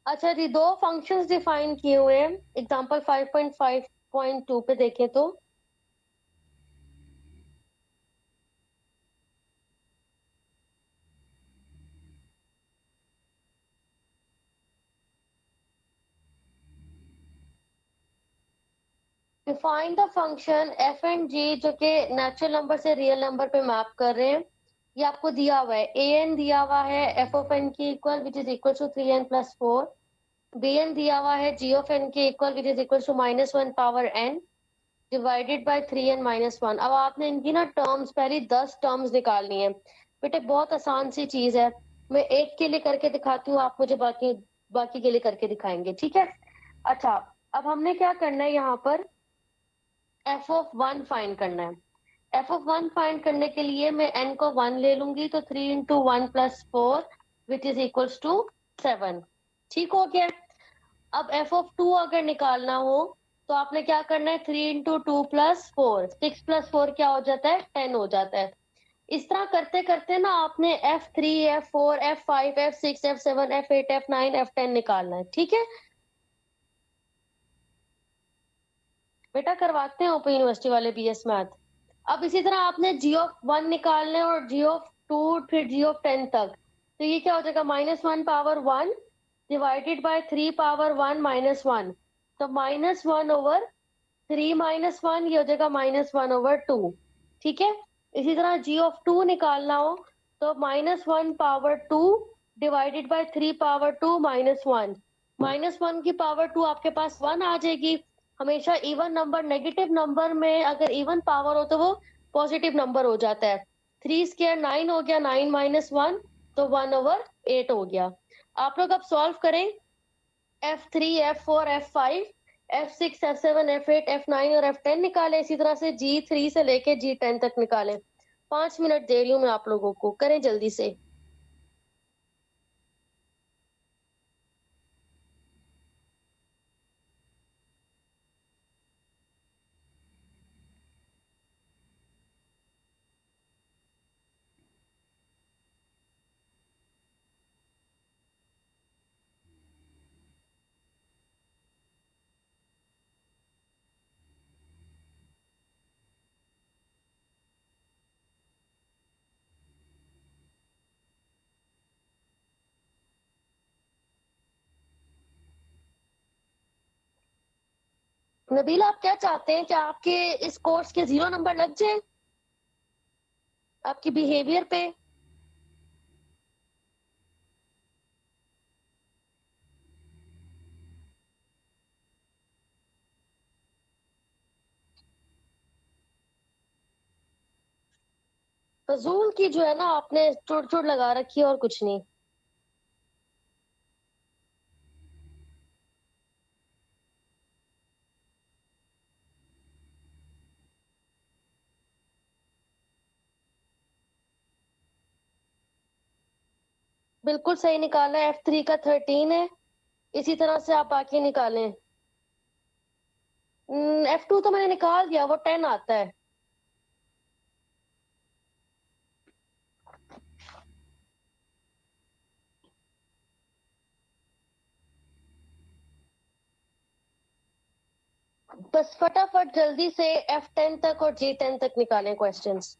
अच्छा जी, दो फंक्शंस डिफाइन किए हुए हैं, एग्जांपल 5.5.2 पे देखें तो define the function f and g, जो कि नेचुरल नंबर से रियल नंबर पे मैप कर रहे हैं। ये आपको दिया हुआ है, ए एन दिया हुआ है एफ ऑफ एन की equal which is equal to 3n+4। B n दिया हुआ है जी ऑफ एन के equal which is equal to -1 power n divided by 3n-1। अब आपने इनकी ना टर्म्स, पहली 10 टर्म्स निकालनी है। बेटे बहुत आसान सी चीज है, मैं एक के लिए करके दिखाती हूँ, आप मुझे बाकी बाकी के लिए करके दिखाएंगे, ठीक है। अच्छा, अब हमने क्या करना है यहाँ पर, एफ ऑफ वन फाइंड करना है। एफ ऑफ वन फाइंड करने के लिए मैं एन को 1 ले लूंगी, तो 3 × 1 + 4 विच इज इक्वल्स टू 7। ठीक हो गया। अब एफ ऑफ टू अगर निकालना हो तो आपने क्या करना है, 3 × 2 + 4, 6 + 4 क्या हो जाता है, 10 हो जाता है। इस तरह करते करते ना आपने F3, F4, F5, F6, F7, F8, F9, F10 निकालना है, ठीक है। बेटा करवाते हैं ओपन यूनिवर्सिटी वाले BS मैथ। अब इसी तरह आपने जी ऑफ वन निकालना है और जी ऑफ टू, फिर जी ऑफ 10 तक। तो ये क्या हो जाएगा, -1 पावर 1 डिवाइडेड बाय 3 पावर 1 -1। तो -1/3 - 1, ये हो जाएगा -1/2। ठीक है। इसी तरह जी ऑफ टू निकालना हो तो -1 पावर 2 डिवाइडेड बाय 3 पावर 2 -1। -1 की पावर 2 आपके पास 1 आ जाएगी। हमेशा इवन नंबर, नेगेटिव नंबर में अगर इवन पावर हो तो वो पॉजिटिव नंबर हो जाता है। 3² 9 हो गया, 9 - 1 तो 1/8 हो गया। आप लोग अब सॉल्व करें, F3, F4, F5, F6, F7, F8, F9 और F10 निकाले। इसी तरह से G3 से लेके G10 तक निकाले। 5 मिनट दे रही हूँ मैं आप लोगों को, करें जल्दी से। नबील आप क्या चाहते हैं कि आपके इस कोर्स के 0 नंबर लग जाए आपकी बिहेवियर पे? फजूल की जो है ना, आपने चोट चोट लगा रखी है और कुछ नहीं। बिल्कुल सही निकाला, F3 का 13 है। इसी तरह से आप बाकी निकालें। F2 तो मैंने निकाल दिया, वो 10 आता है। बस फटाफट जल्दी से F10 तक और G10 तक निकालें क्वेश्चंस।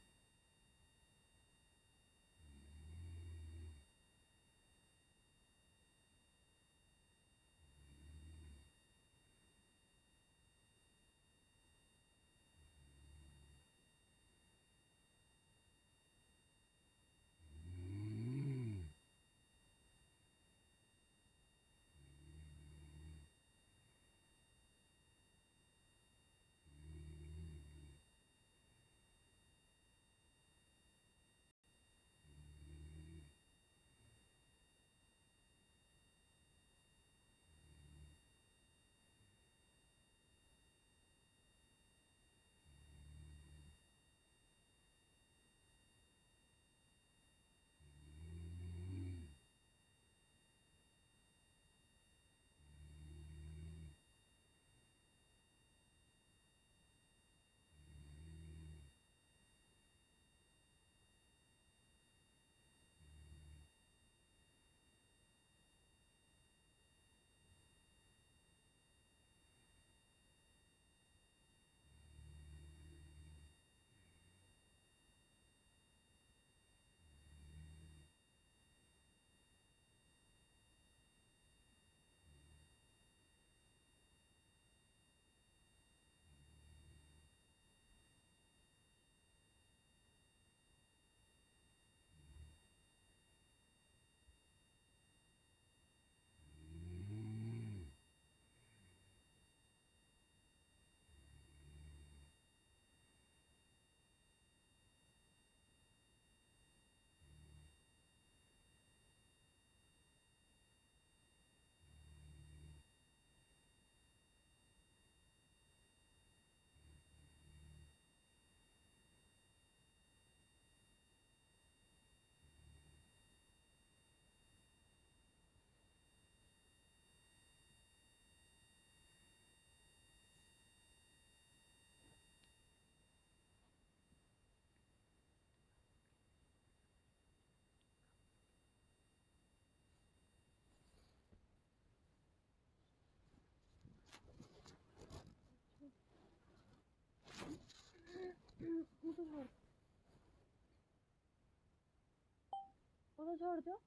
वो तो छोड़ दो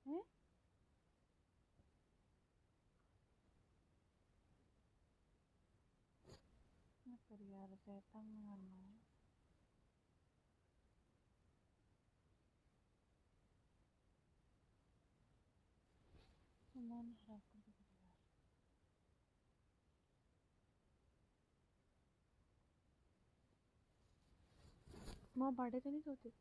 हैं। मत कर यार, ऐसे तंग नहीं करना है। मन खराब कर दो यार। माँ बर्थडे तो नहीं सोती।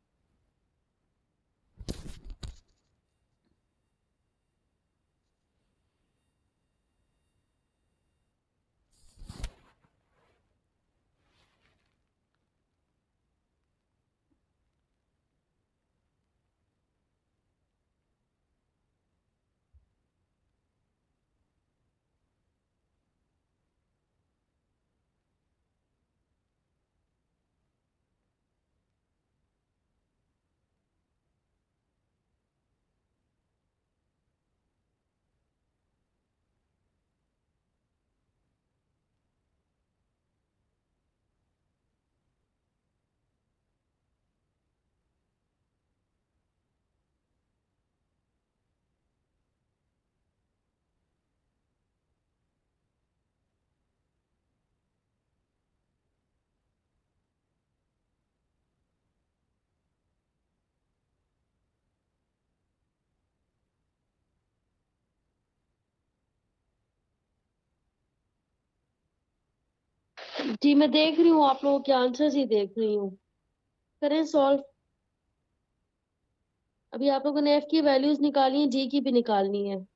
जी मैं देख रही हूँ, आप लोगों के आंसर्स ही देख रही हूँ। करें सॉल्व। अभी आप लोगों ने एफ की वैल्यूज निकाली है, जी की भी निकालनी है।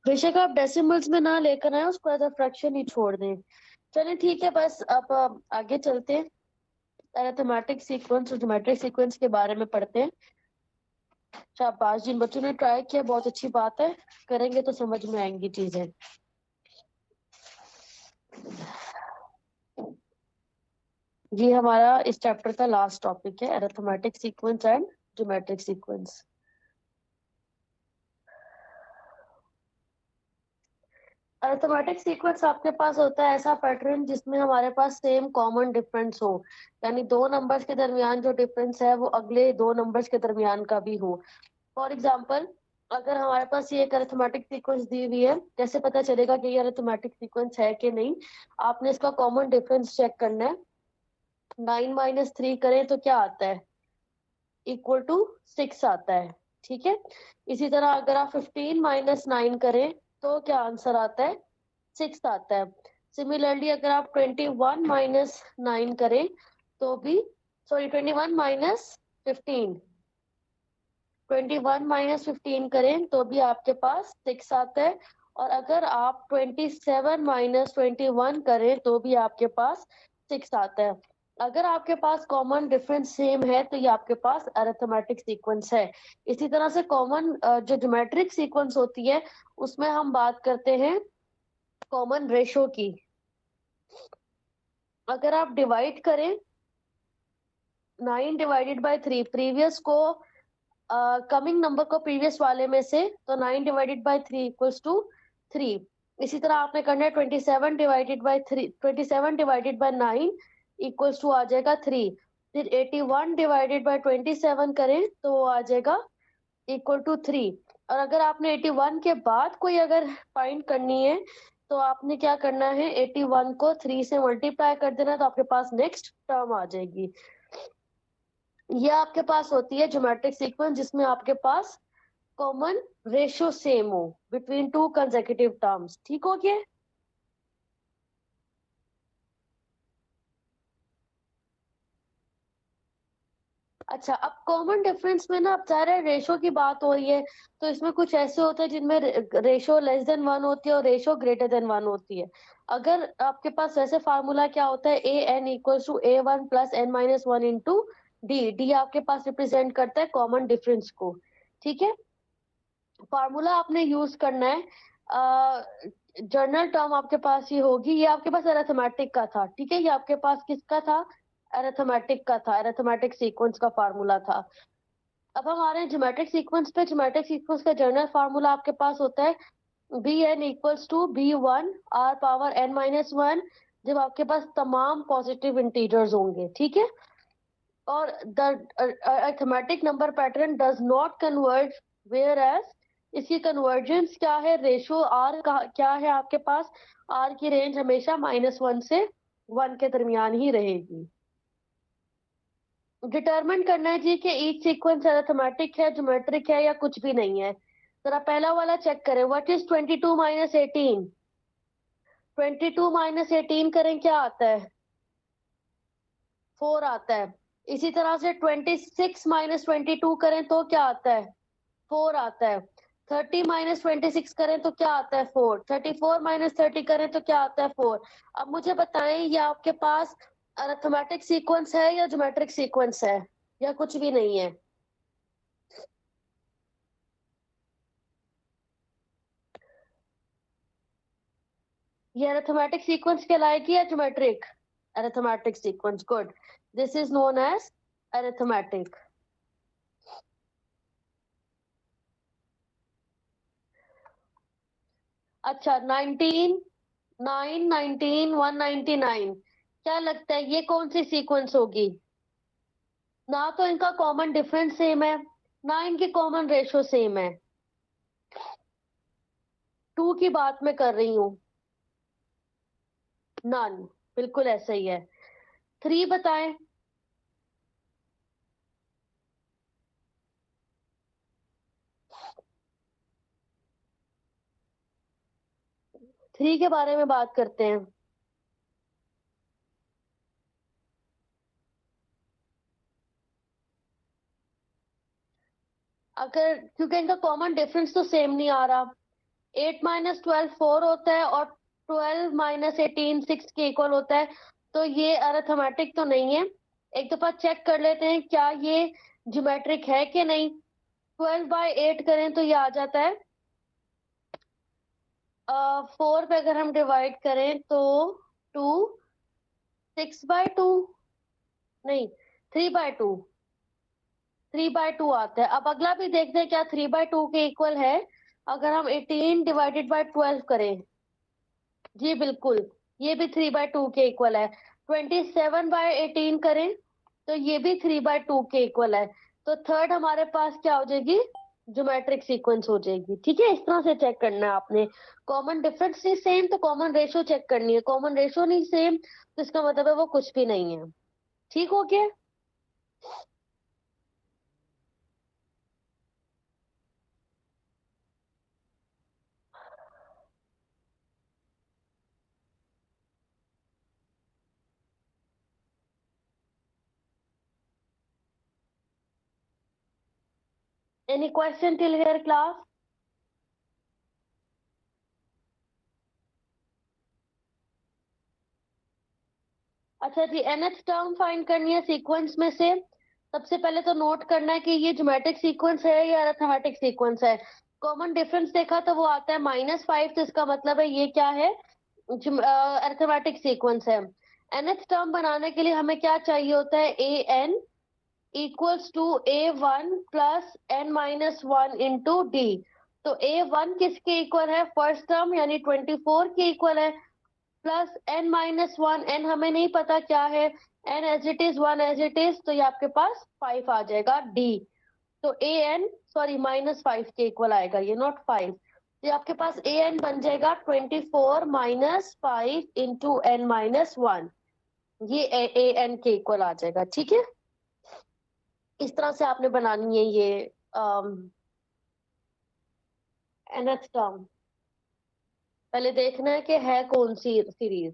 बेशक आप डेसिमल्स में ना लेकर आए, उसको एज अ फ्रैक्शन ही छोड़ दें। चलिए ठीक है, बस अब आगे चलते हैं, अरिथमेटिक सीक्वेंस और ज्योमेट्रिक सीक्वेंस के बारे में पढ़ते हैं। शाबाश, जिन बच्चों ने ट्राई किया बहुत अच्छी बात है, करेंगे तो समझ में आएंगी चीजें। ये हमारा इस चैप्टर का लास्ट टॉपिक है, arithmetic sequence and geometric sequence. Arithmetic sequence आपके पास होता है ऐसा पैटर्न जिसमें हमारे पास सेम कॉमन डिफरेंस हो, यानी दो नंबर्स के दरमियान जो डिफरेंस है वो अगले दो नंबर्स के दरमियान का भी हो। फॉर एग्जाम्पल, अगर हमारे पास ये एक अरिथमेटिक सीक्वेंस दी हुई है, कैसे पता चलेगा कि ये अरिथमेटिक सीक्वेंस है कि नहीं? आपने इसका कॉमन डिफरेंस चेक करना है। 9 - 3 करें तो क्या आता है? इक्वल टू 6 आता है। ठीक है, इसी तरह अगर आप 15 - 9 करें तो क्या आंसर आता है? 6 आता है। सिमिलरली अगर आप 21 - 9 करें तो भी, सॉरी 21 - 15, 21 - 15 करें तो भी आपके पास 6 आता है। और अगर आप 27 - 21 करें तो भी आपके पास 6 आता है। अगर आपके पास कॉमन डिफरेंस सेम है तो ये आपके पास अरिथमेटिक सीक्वेंस है। इसी तरह से कॉमन जो ज्योमेट्रिक सीक्वेंस होती है उसमें हम बात करते हैं कॉमन रेशो की। अगर आप डिवाइड करें 9 ÷ 3 प्रीवियस को, कमिंग नंबर को प्रीवियस वाले में से, तो 9 ÷ 3 इक्वल्स टू 3। इसी तरह आपने करना है 27 ÷ 9 इक्वल्स टू आ जाएगा 3। फिर 81 ÷ 27 करें तो वो आ जाएगा इक्वल टू 3। और अगर आपने 81 के बाद कोई अगर फाइंड करनी है तो आपने क्या करना है, 81 को 3 से मल्टीप्लाई कर देना, तो आपके पास नेक्स्ट टर्म आ जाएगी। ये आपके पास होती है ज्योमेट्रिक सीक्वेंस जिसमें आपके पास कॉमन रेशियो सेम हो बिटवीन टू कंसेक्यूटिव टर्म्स। ठीक हो गया? अच्छा, अब कॉमन डिफरेंस में ना, अब सारे रेशो की बात हो रही है, तो इसमें कुछ ऐसे होते हैं जिनमें रेशो लेस देन 1 होती है और रेशो ग्रेटर देन 1 होती है। अगर आपके पास वैसे फार्मूला क्या होता है, an equals to a1 + n - 1 into d. D आपके पास रिप्रेजेंट करता है कॉमन डिफरेंस को। ठीक है, फार्मूला आपने यूज करना है, जर्नल टर्म आपके पास ये होगी, ये आपके पास अरिथमेटिक का था। ठीक है, ये आपके पास किसका था? अरिथमेटिक का था, अरिथमेटिक सीक्वेंस का फार्मूला था। अब हम आ रहे हैं ज्योमेट्रिक सीक्वेंस पे। ज्योमेट्रिक सीक्वेंस का जर्नल फार्मूला आपके पास होता है bn equals to b1 r⁻n - 1, जब आपके पास तमाम पॉजिटिव इंटीजर्स होंगे। ठीक है, और the arithmetic number pattern does not converge, whereas इसकी कन्वर्जेंस क्या है, रेशो आर का क्या है आपके पास, आर की रेंज हमेशा -1 से 1 के दरमियान ही रहेगी। डिटरमिन करना है जी कि ईच सीक्वेंस अरिथमेटिक है, ज्योमेट्रिक है या कुछ भी नहीं है। जरा पहला वाला चेक करें, व्हाट इज 22 - 18? 22 - 18 करें, क्या आता है? 4 आता है। इसी तरह से 26 - 22 करें तो क्या आता है? 4 आता है। 30 - 26 करें तो क्या आता है? 4। 34 - 30 करें तो क्या आता है? 4। अब मुझे बताएं, ये आपके पास अरिथमेटिक सीक्वेंस है या ज्योमेट्रिक सीक्वेंस है, या कुछ भी नहीं है? ये अरिथमेटिक सीक्वेंस कहलाएगी या geometric? Arithmetic sequence, good. This is known as arithmetic. अच्छा, 19, 9, 19, 199, क्या लगता है ये कौन सी सीक्वेंस होगी? ना तो इनका कॉमन डिफरेंस सेम है, ना इनकी कॉमन रेशो सेम है। 2 की बात मैं कर रही हूँ, नन, बिल्कुल ऐसा ही है। 3 बताएं। 3 के बारे में बात करते हैं। अगर, क्योंकि इनका कॉमन डिफरेंस तो सेम नहीं आ रहा, 8 माइनस 12 4 होता है और 12 माइनस 18 6 के इक्वल होता है। तो ये अरिथमेटिक तो नहीं है, एक दफा चेक कर लेते हैं क्या ये ज्योमेट्रिक है कि नहीं। 12/8 करें तो ये आ जाता है 4 पे अगर हम डिवाइड करें तो 2, 6/2 नहीं 3/2, 3/2 आता है। अब अगला भी देखते हैं क्या 3/2 के इक्वल है। अगर हम 18 डिवाइडेड बाय 12 करें, जी बिल्कुल ये भी 3/2 के इक्वल है। 27/18 करें तो ये भी 3/2 के इक्वल है। तो थर्ड हमारे पास क्या हो जाएगी, ज्योमेट्रिक सीक्वेंस हो जाएगी। ठीक है, इस तरह से चेक करना है आपने। कॉमन डिफरेंस नहीं सेम तो कॉमन रेशो चेक करनी है, कॉमन रेशो नहीं सेम तो इसका मतलब है वो कुछ भी नहीं है। ठीक हो गया। Any question till here class? अच्छा जी, nth टर्म फाइंड करनी है सीक्वेंस में से। सबसे पहले तो नोट करना है कि ये ज्योमेट्रिक सीक्वेंस है या अरिथमेटिक सीक्वेंस है। कॉमन डिफरेंस देखा तो वो आता है -5, तो इसका मतलब है ये क्या है, अरिथमेटिक सीक्वेंस है। nth टर्म बनाने के लिए हमें क्या चाहिए होता है, an equals to a1 plus n-1 into d. तो a1 किसके इक्वल है, फर्स्ट टर्म यानी 24 के इक्वल है, प्लस n-1, n हमें नहीं पता क्या है, n as it is 1 as it is, तो ये आपके पास 5 आ जाएगा d। तो an सॉरी -5 के इक्वल आएगा, ये नॉट 5। तो आपके पास an बन जाएगा 24 - 5 इंटू n-1, ये an के इक्वल आ जाएगा। ठीक है, इस तरह से आपने बनानी है ये nth टर्म। पहले देखना है कि है कौन सी सीरीज।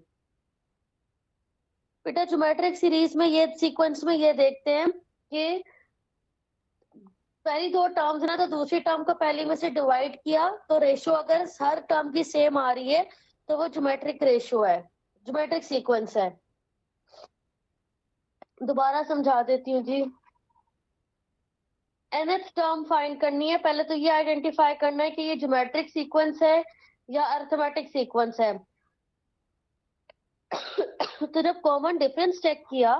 बेटा ज्योमेट्रिक सीरीज में ये सीक्वेंस में ये देखते हैं कि पहली दो टर्म्स है ना, तो दूसरी टर्म को पहली में से डिवाइड किया तो रेशो अगर हर टर्म की सेम आ रही है तो वो ज्योमेट्रिक रेशो है, ज्योमेट्रिक सीक्वेंस है। दोबारा समझा देती हूँ जी। nth टर्म फाइंड करनी है, पहले तो ये आइडेंटिफाई करना है कि ये ज्योमेट्रिक सीक्वेंस है या अरिथमेटिक सीक्वेंस है। तो जब कॉमन डिफरेंस चेक किया,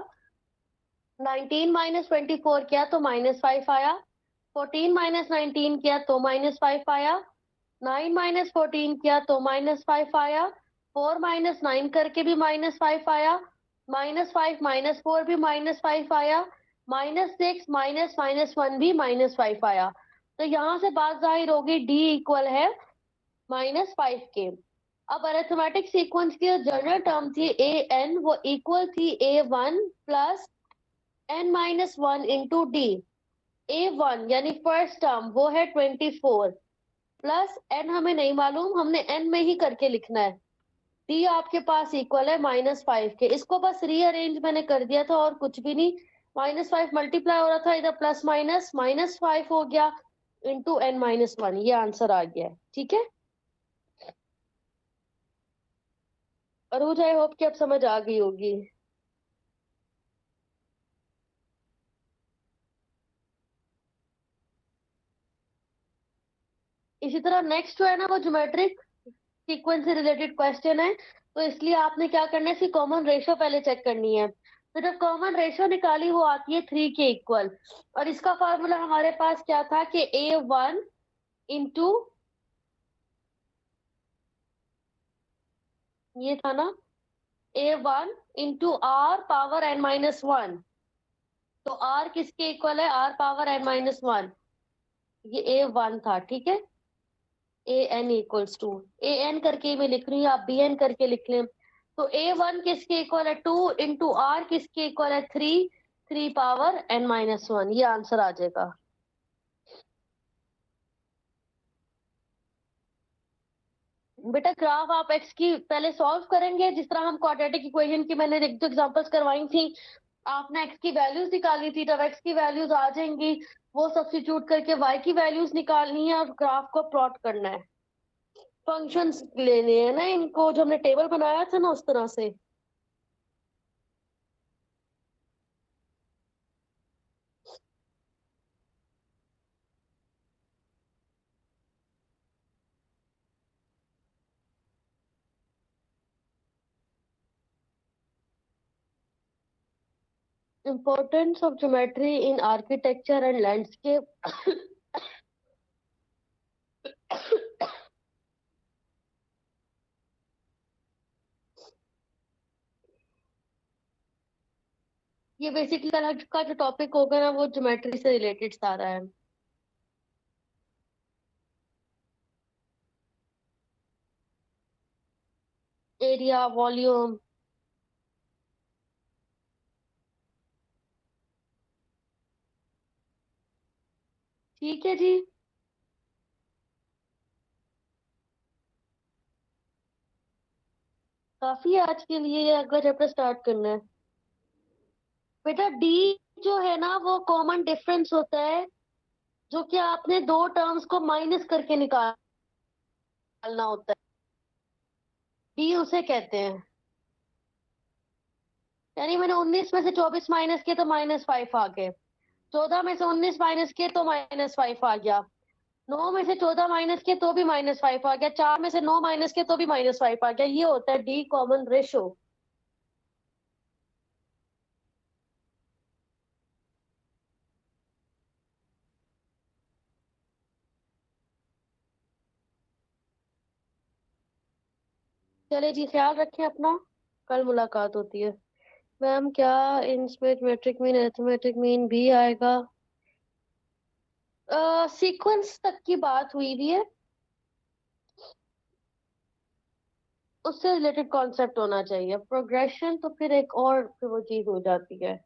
19 - 24 किया तो -5 आया, 14 - 19 किया तो -5 आया, 9 - 14 किया तो -5 आया, 4 - 9 करके भी -5 आया, -5 - 4 भी -5 आया, -6 -1 भी -5 आया। तो यहाँ से बात जाहिर होगी d इक्वल है -5 के। अब अरिथमेटिक सीक्वेंस की जनरल टर्म थी an, वो इक्वल थी a1 plus n-1 into D. a1 यानी फर्स्ट टर्म वो है 24 प्लस n हमें नहीं मालूम, हमने n में ही करके लिखना है। d आपके पास इक्वल है -5 के। इसको बस रीअरेंज मैंने कर दिया था और कुछ भी नहीं। -5 मल्टीप्लाई हो रहा था, इधर प्लस माइनस -5 हो गया इंटू n-1, ये आंसर आ गया है। ठीक है, अरूज आई होप कि अब समझ आ गई होगी। इसी तरह नेक्स्ट जो है ना वो ज्योमेट्रिक सीक्वेंस से रिलेटेड क्वेश्चन है, तो इसलिए आपने क्या करना है, इसकी कॉमन रेशो पहले चेक करनी है। तो जब कॉमन रेशो निकाली वो आती है 3 के इक्वल, और इसका फॉर्मूला हमारे पास क्या था कि a1 इंटू ये था ना, a1 into r power n-1। तो r किसके इक्वल है, r पावर n-1, ये a1 था। ठीक है, an इक्वल्स टू an करके मैं लिख रही हूँ, आप bn करके लिख लें। तो a1 किसके इक्वल है 2 इंटू r किसके इक्वल है 3, 3 पावर n-1, ये आंसर आ जाएगा। बेटा ग्राफ आप x की पहले सॉल्व करेंगे, जिस तरह हम क्वाड्रेटिक इक्वेशन की मैंने एक दो एग्जांपल्स करवाई थी। आपने x की वैल्यूज निकाली थी, तब x की वैल्यूज आ जाएंगी, वो सब्स्टिट्यूट करके y की वैल्यूज निकालनी है और ग्राफ को प्लॉट करना है। फंक्शंस लेने हैं ना इनको, जो हमने टेबल बनाया था ना उस तरह से। Importance of geometry in architecture and landscape. ये बेसिकली कल का जो टॉपिक होगा ना वो ज्योमेट्री से रिलेटेड सारा है। Area, volume. ठीक है जी। काफी है आज के लिए, ये अगला चैप्टर स्टार्ट करना है। बेटा डी जो है ना वो कॉमन डिफरेंस होता है, जो कि आपने दो टर्म्स को माइनस करके निकालना होता है। डी उसे कहते हैं। यानी मैंने 19 में से 24 माइनस किए तो -5 आ गए। 14 में से 19 माइनस किए तो -5 आ गया। 9 में से 14 माइनस किए तो भी -5 आ गया। 4 में से 9 माइनस किए तो भी -5 आ गया। ये होता है डी कॉमन रेशो। चले जी, ख्याल रखें अपना। कल मुलाकात होती है। मैम क्या इसमें ज्योमेट्रिक मीन अरिथमेटिक मीन भी आएगा? सीक्वेंस तक की बात हुई भी है, उससे रिलेटेड कॉन्सेप्ट होना चाहिए। प्रोग्रेशन तो फिर एक और फिर वो चीज हो जाती है।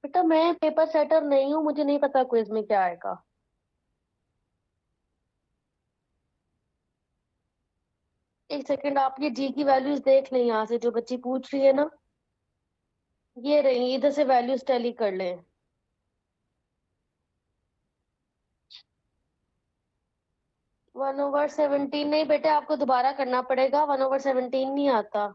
बेटा मैं पेपर सेटर नहीं हूँ, मुझे नहीं पता क्विज में क्या आएगा। एक सेकंड, आप ये जी की वैल्यूज देख लें यहाँ से, जो बच्ची पूछ रही है ना, ये रही, इधर से वैल्यूज टैली कर लें। 1/17 नहीं बेटे, आपको दोबारा करना पड़ेगा। 1/17 नहीं आता।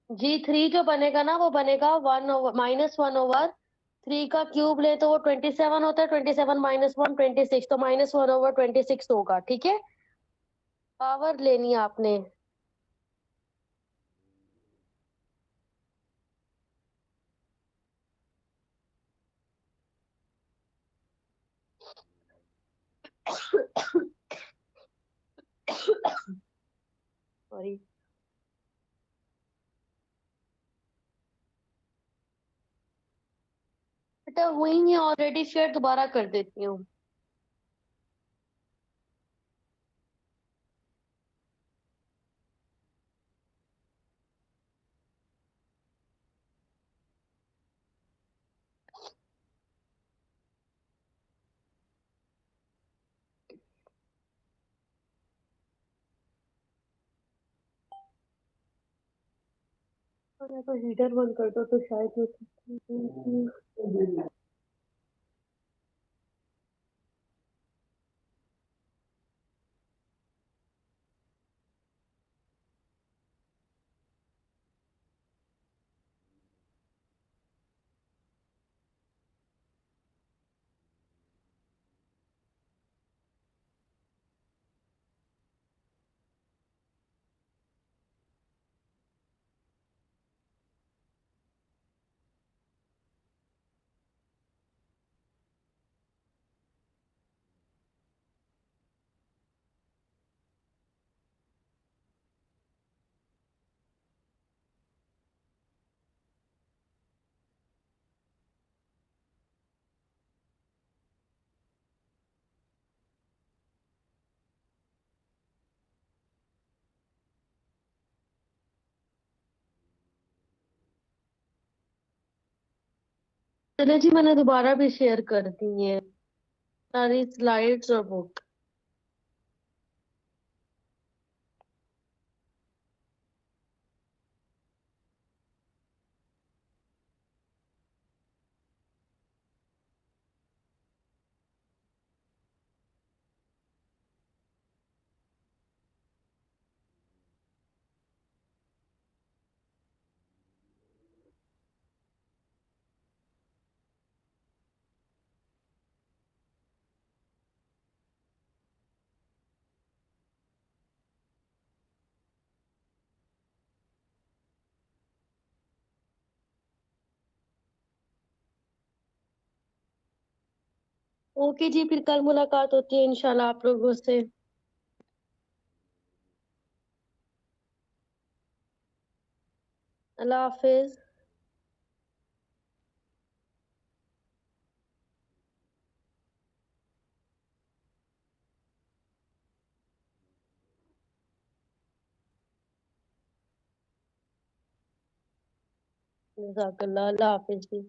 G3 जो बनेगा ना वो बनेगा 1/-1/3 का क्यूब ले तो वो 27 होता है। 27 -1 26, तो -1/26 होगा। ठीक है, पावर लेनी है आपने। सॉरी। बेटा हुई है ऑलरेडी, शेयर दोबारा कर देती हूँ। अरे तो हीटर बंद कर दो तो शायद चलो जी, मैंने दोबारा भी शेयर कर दी है सारी स्लाइड्स और बुक। ओके जी, फिर कल मुलाकात होती है इंशाल्लाह आप लोगों से। अल्लाह हाफिज। जज़ाकल्लाह। अल्लाह हाफिज जी।